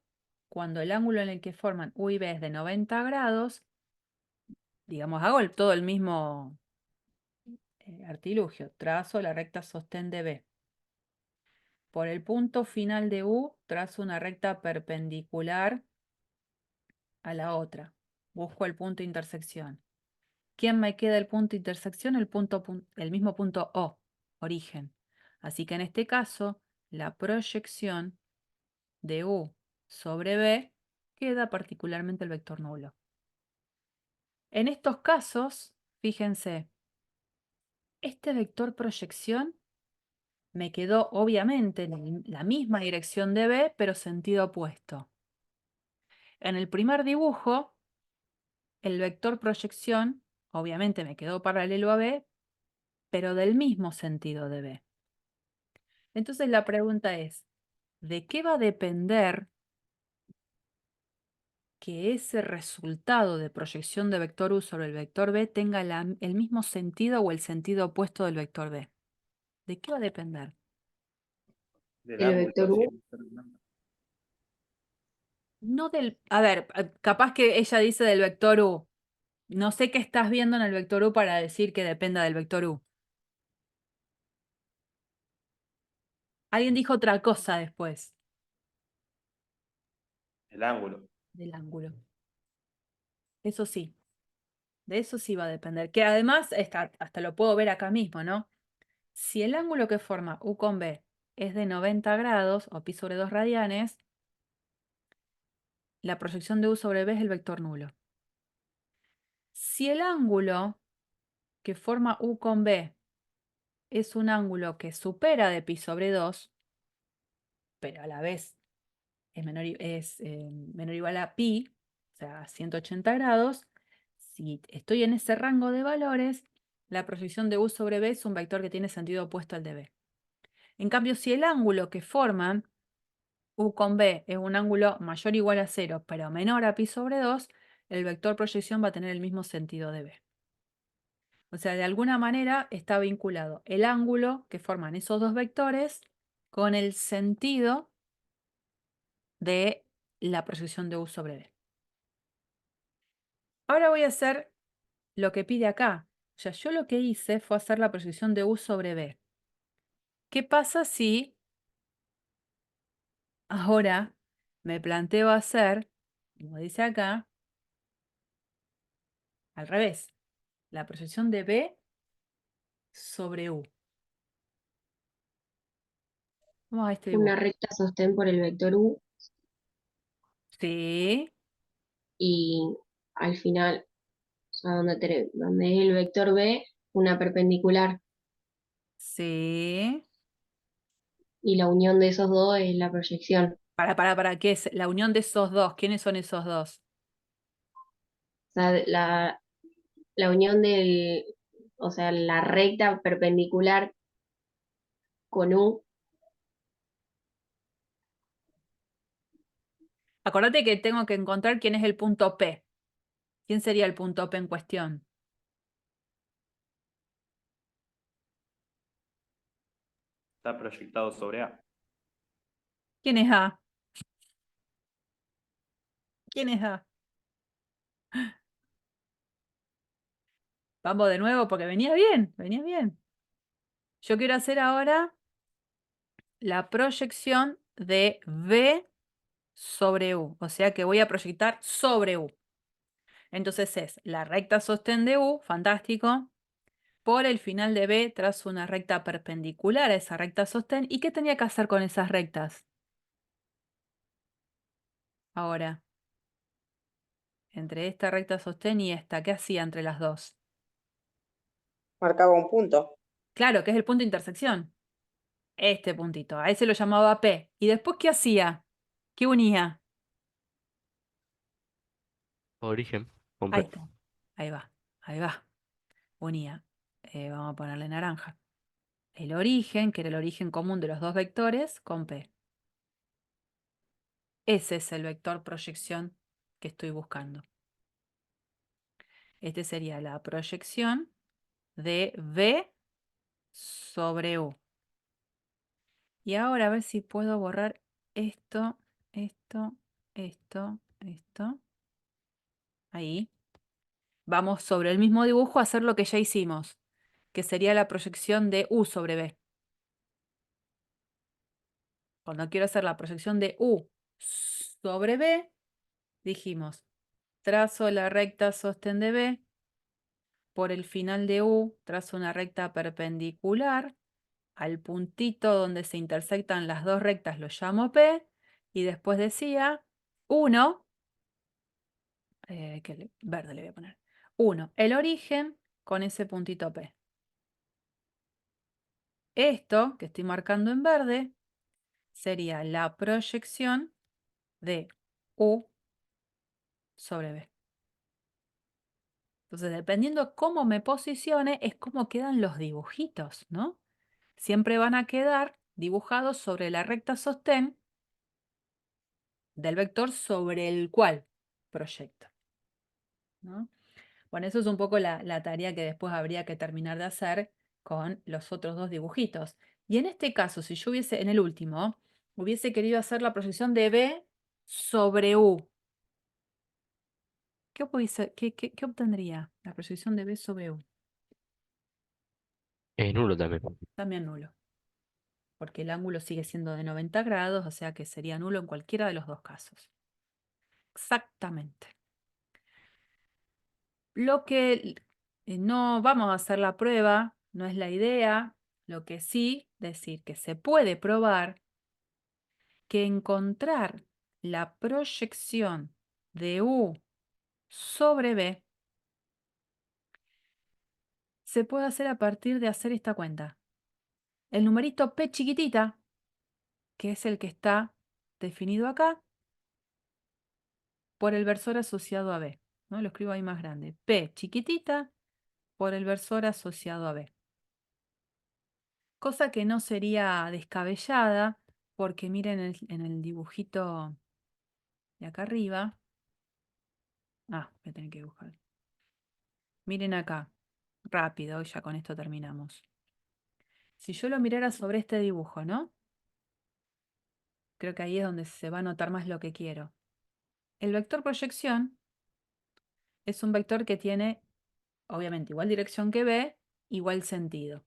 cuando el ángulo en el que forman U y B es de 90 grados, digamos, hago todo el mismo artilugio. Trazo la recta sostén de B. Por el punto final de U, trazo una recta perpendicular a la otra. Busco el punto de intersección. ¿Quién me queda el punto de intersección? El mismo punto O, origen. Así que en este caso, la proyección de U sobre B queda particularmente el vector nulo. En estos casos, fíjense, este vector proyección me quedó obviamente en la misma dirección de B, pero sentido opuesto. En el primer dibujo, el vector proyección obviamente me quedó paralelo a B, pero del mismo sentido de B. Entonces la pregunta es, ¿de qué va a depender que ese resultado de proyección de vector U sobre el vector B tenga el mismo sentido o el sentido opuesto del vector B? ¿De qué va a depender? Del El ángulo, vector U. sí. No del... A ver, capaz que ella dice del vector U. No sé qué estás viendo en el vector U para decir que dependa del vector U. Alguien dijo otra cosa después El ángulo. del ángulo. Eso sí, de eso sí va a depender. Que además, hasta lo puedo ver acá mismo, ¿no? Si el ángulo que forma U con B es de 90 grados o pi sobre 2 radianes, la proyección de U sobre B es el vector nulo. Si el ángulo que forma U con B es un ángulo que supera de pi sobre 2, pero a la vez es menor o igual a pi, o sea, 180 grados, si estoy en ese rango de valores, la proyección de U sobre B es un vector que tiene sentido opuesto al de B. En cambio, si el ángulo que forman U con B es un ángulo mayor o igual a 0, pero menor a pi sobre 2, el vector proyección va a tener el mismo sentido de B. O sea, de alguna manera está vinculado el ángulo que forman esos dos vectores con el sentido de la proyección de U sobre B. Ahora voy a hacer lo que pide acá. O sea, yo lo que hice fue hacer la proyección de U sobre B. ¿Qué pasa si ahora me planteo hacer, como dice acá, al revés, la proyección de B sobre U? Vamos a este Una dibujo. recta sostén por el vector U Sí, y al final, o sea, donde es el vector B, una perpendicular sí. y la unión de esos dos es la proyección. ¿Qué es la unión de esos dos? ¿Quiénes son esos dos? O sea, la unión o sea, la recta perpendicular con U, Acordate que tengo que encontrar quién es el punto P. ¿Quién sería el punto P en cuestión? Está proyectado sobre A. ¿Quién es A? ¿Quién es A? Vamos de nuevo porque venía bien, venía bien. Yo quiero hacer ahora la proyección de B sobre U. O sea que voy a proyectar sobre U. Entonces es la recta sostén de U, fantástico. Por el final de B trazo una recta perpendicular a esa recta sostén. ¿Y qué tenía que hacer con esas rectas? Ahora, entre esta recta sostén y esta. ¿Qué hacía entre las dos? Marcaba un punto. Claro, que es el punto de intersección. Este puntito, a ese lo llamaba P. ¿Y después qué hacía? ¿Qué unía? Origen. Con Ahí P. está. Ahí va, ahí va. Unía. Vamos a ponerle naranja. El origen, que era el origen común de los dos vectores, con P. Ese es el vector proyección que estoy buscando. Este sería la proyección de V sobre U. Y ahora a ver si puedo borrar esto, esto, esto. Ahí. Vamos sobre el mismo dibujo a hacer lo que ya hicimos, que sería la proyección de U sobre B. Cuando quiero hacer la proyección de U sobre B, dijimos, trazo la recta sostén de B, por el final de U trazo una recta perpendicular, al puntito donde se intersectan las dos rectas lo llamo P, y después decía 1, verde le voy a poner, 1, el origen con ese puntito P. Esto que estoy marcando en verde sería la proyección de U sobre B. Entonces, dependiendo cómo me posicione, es cómo quedan los dibujitos, ¿no? Siempre van a quedar dibujados sobre la recta sostén del vector sobre el cual proyecto, ¿no? Bueno, eso es un poco la tarea que después habría que terminar de hacer con los otros dos dibujitos. Y en este caso, si yo hubiese, en el último, hubiese querido hacer la proyección de B sobre U, ¿qué obtendría la proyección de B sobre U? Es nulo también. También nulo, porque el ángulo sigue siendo de 90 grados, o sea que sería nulo en cualquiera de los dos casos. Exactamente. Lo que no vamos a hacer la prueba, no es la idea, lo que sí decir que se puede probar que encontrar la proyección de U sobre B se puede hacer a partir de hacer esta cuenta. El numerito P chiquitita, que es el que está definido acá, por el versor asociado a B, ¿no? Lo escribo ahí más grande. P chiquitita por el versor asociado a B. Cosa que no sería descabellada, porque miren en el dibujito de acá arriba. Voy a tener que dibujar. Miren acá, rápido, y ya con esto terminamos. Si yo lo mirara sobre este dibujo, ¿no? Creo que ahí es donde se va a notar más lo que quiero. El vector proyección es un vector que tiene, obviamente, igual dirección que B, igual sentido.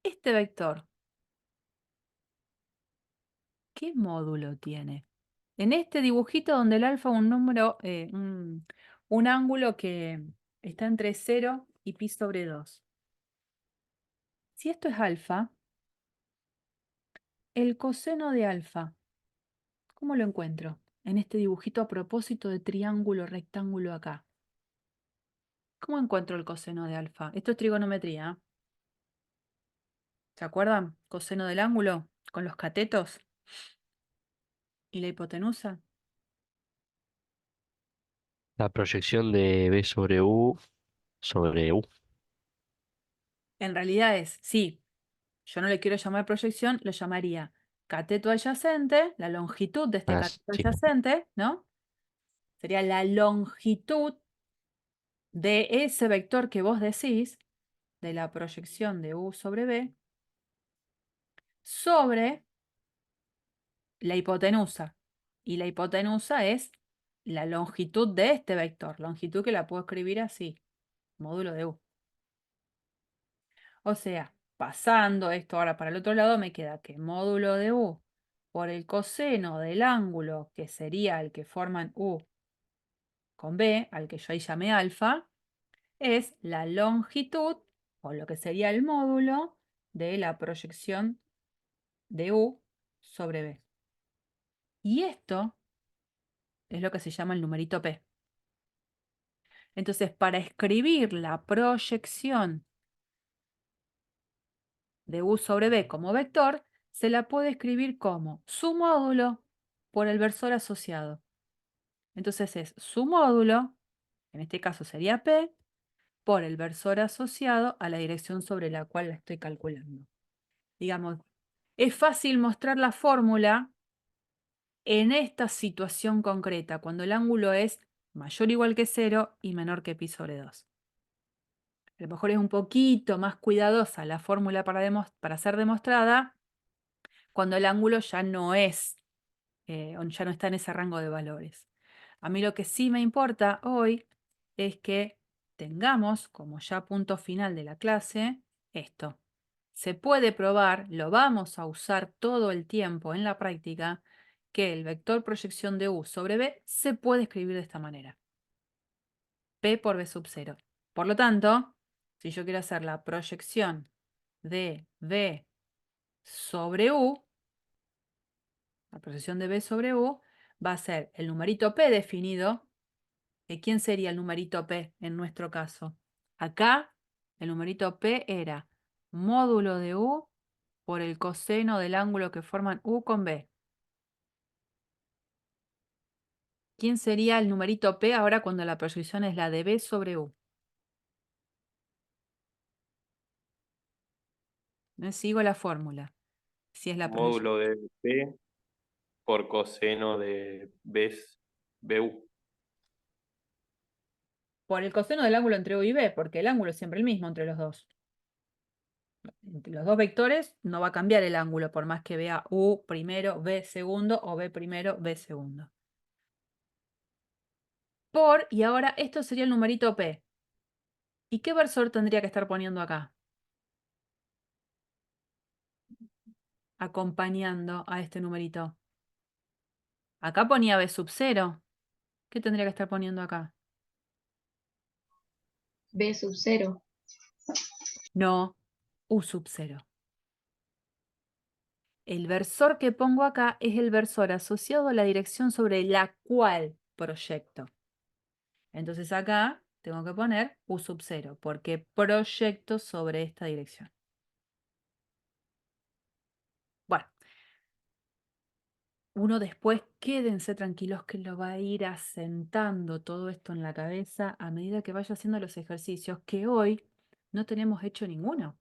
Este vector, ¿qué módulo tiene? En este dibujito donde el alfa es un número, un ángulo que está entre 0 y pi sobre 2. Si esto es alfa, el coseno de alfa, ¿cómo lo encuentro? En este dibujito a propósito de triángulo, rectángulo acá. ¿Cómo encuentro el coseno de alfa? Esto es trigonometría. ¿Se acuerdan? Coseno del ángulo con los catetos y la hipotenusa. La proyección de B sobre U sobre U. En realidad es, sí, yo no le quiero llamar proyección, lo llamaría cateto adyacente, la longitud de este Ah, cateto sí. adyacente, ¿no? Sería la longitud de ese vector que vos decís, de la proyección de U sobre B, sobre la hipotenusa. Y la hipotenusa es la longitud de este vector, longitud que la puedo escribir así, módulo de U. O sea, pasando esto ahora para el otro lado, me queda que módulo de U por el coseno del ángulo, que sería el que forman U con B, al que yo ahí llamé alfa, es la longitud, o lo que sería el módulo, de la proyección de U sobre B. Y esto es lo que se llama el numerito P. Entonces, para escribir la proyección de U sobre B como vector, se la puede escribir como su módulo por el versor asociado. Entonces es su módulo, en este caso sería P, por el versor asociado a la dirección sobre la cual la estoy calculando. Digamos, es fácil mostrar la fórmula en esta situación concreta, cuando el ángulo es mayor o igual que 0 y menor que pi sobre 2. A lo mejor es un poquito más cuidadosa la fórmula para ser demostrada cuando el ángulo ya no es, ya no está en ese rango de valores. A mí lo que sí me importa hoy es que tengamos como ya punto final de la clase esto. Se puede probar, lo vamos a usar todo el tiempo en la práctica, que el vector proyección de U sobre B se puede escribir de esta manera. P por B sub 0. Por lo tanto, si yo quiero hacer la proyección de B sobre U, la proyección de B sobre U va a ser el numerito P definido. ¿Quién sería el numerito P en nuestro caso? Acá el numerito P era módulo de U por el coseno del ángulo que forman U con B. ¿Quién sería el numerito P ahora cuando la proyección es la de B sobre U? Sigo la fórmula. Si es la proyección Módulo de P por coseno de BU. por el coseno del ángulo entre U y B, porque el ángulo es siempre el mismo entre los dos. Entre los dos vectores no va a cambiar el ángulo por más que vea U primero, B segundo o B primero, B segundo. Y ahora esto sería el numerito P. ¿Y qué versor tendría que estar poniendo acá? Acompañando a este numerito. Acá ponía B sub 0. ¿Qué tendría que estar poniendo acá? B sub 0. No, U sub 0. El versor que pongo acá es el versor asociado a la dirección sobre la cual proyecto. Entonces acá tengo que poner U sub 0 porque proyecto sobre esta dirección. Bueno, uno después, quédense tranquilos que lo va a ir asentando todo esto en la cabeza a medida que vaya haciendo los ejercicios que hoy no tenemos hecho ninguno.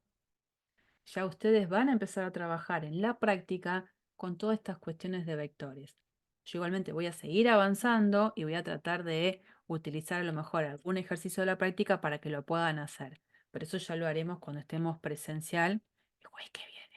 Ya ustedes van a empezar a trabajar en la práctica con todas estas cuestiones de vectores. Yo igualmente voy a seguir avanzando y voy a tratar de utilizar a lo mejor algún ejercicio de la práctica para que lo puedan hacer. Pero eso ya lo haremos cuando estemos presencial el jueves que viene.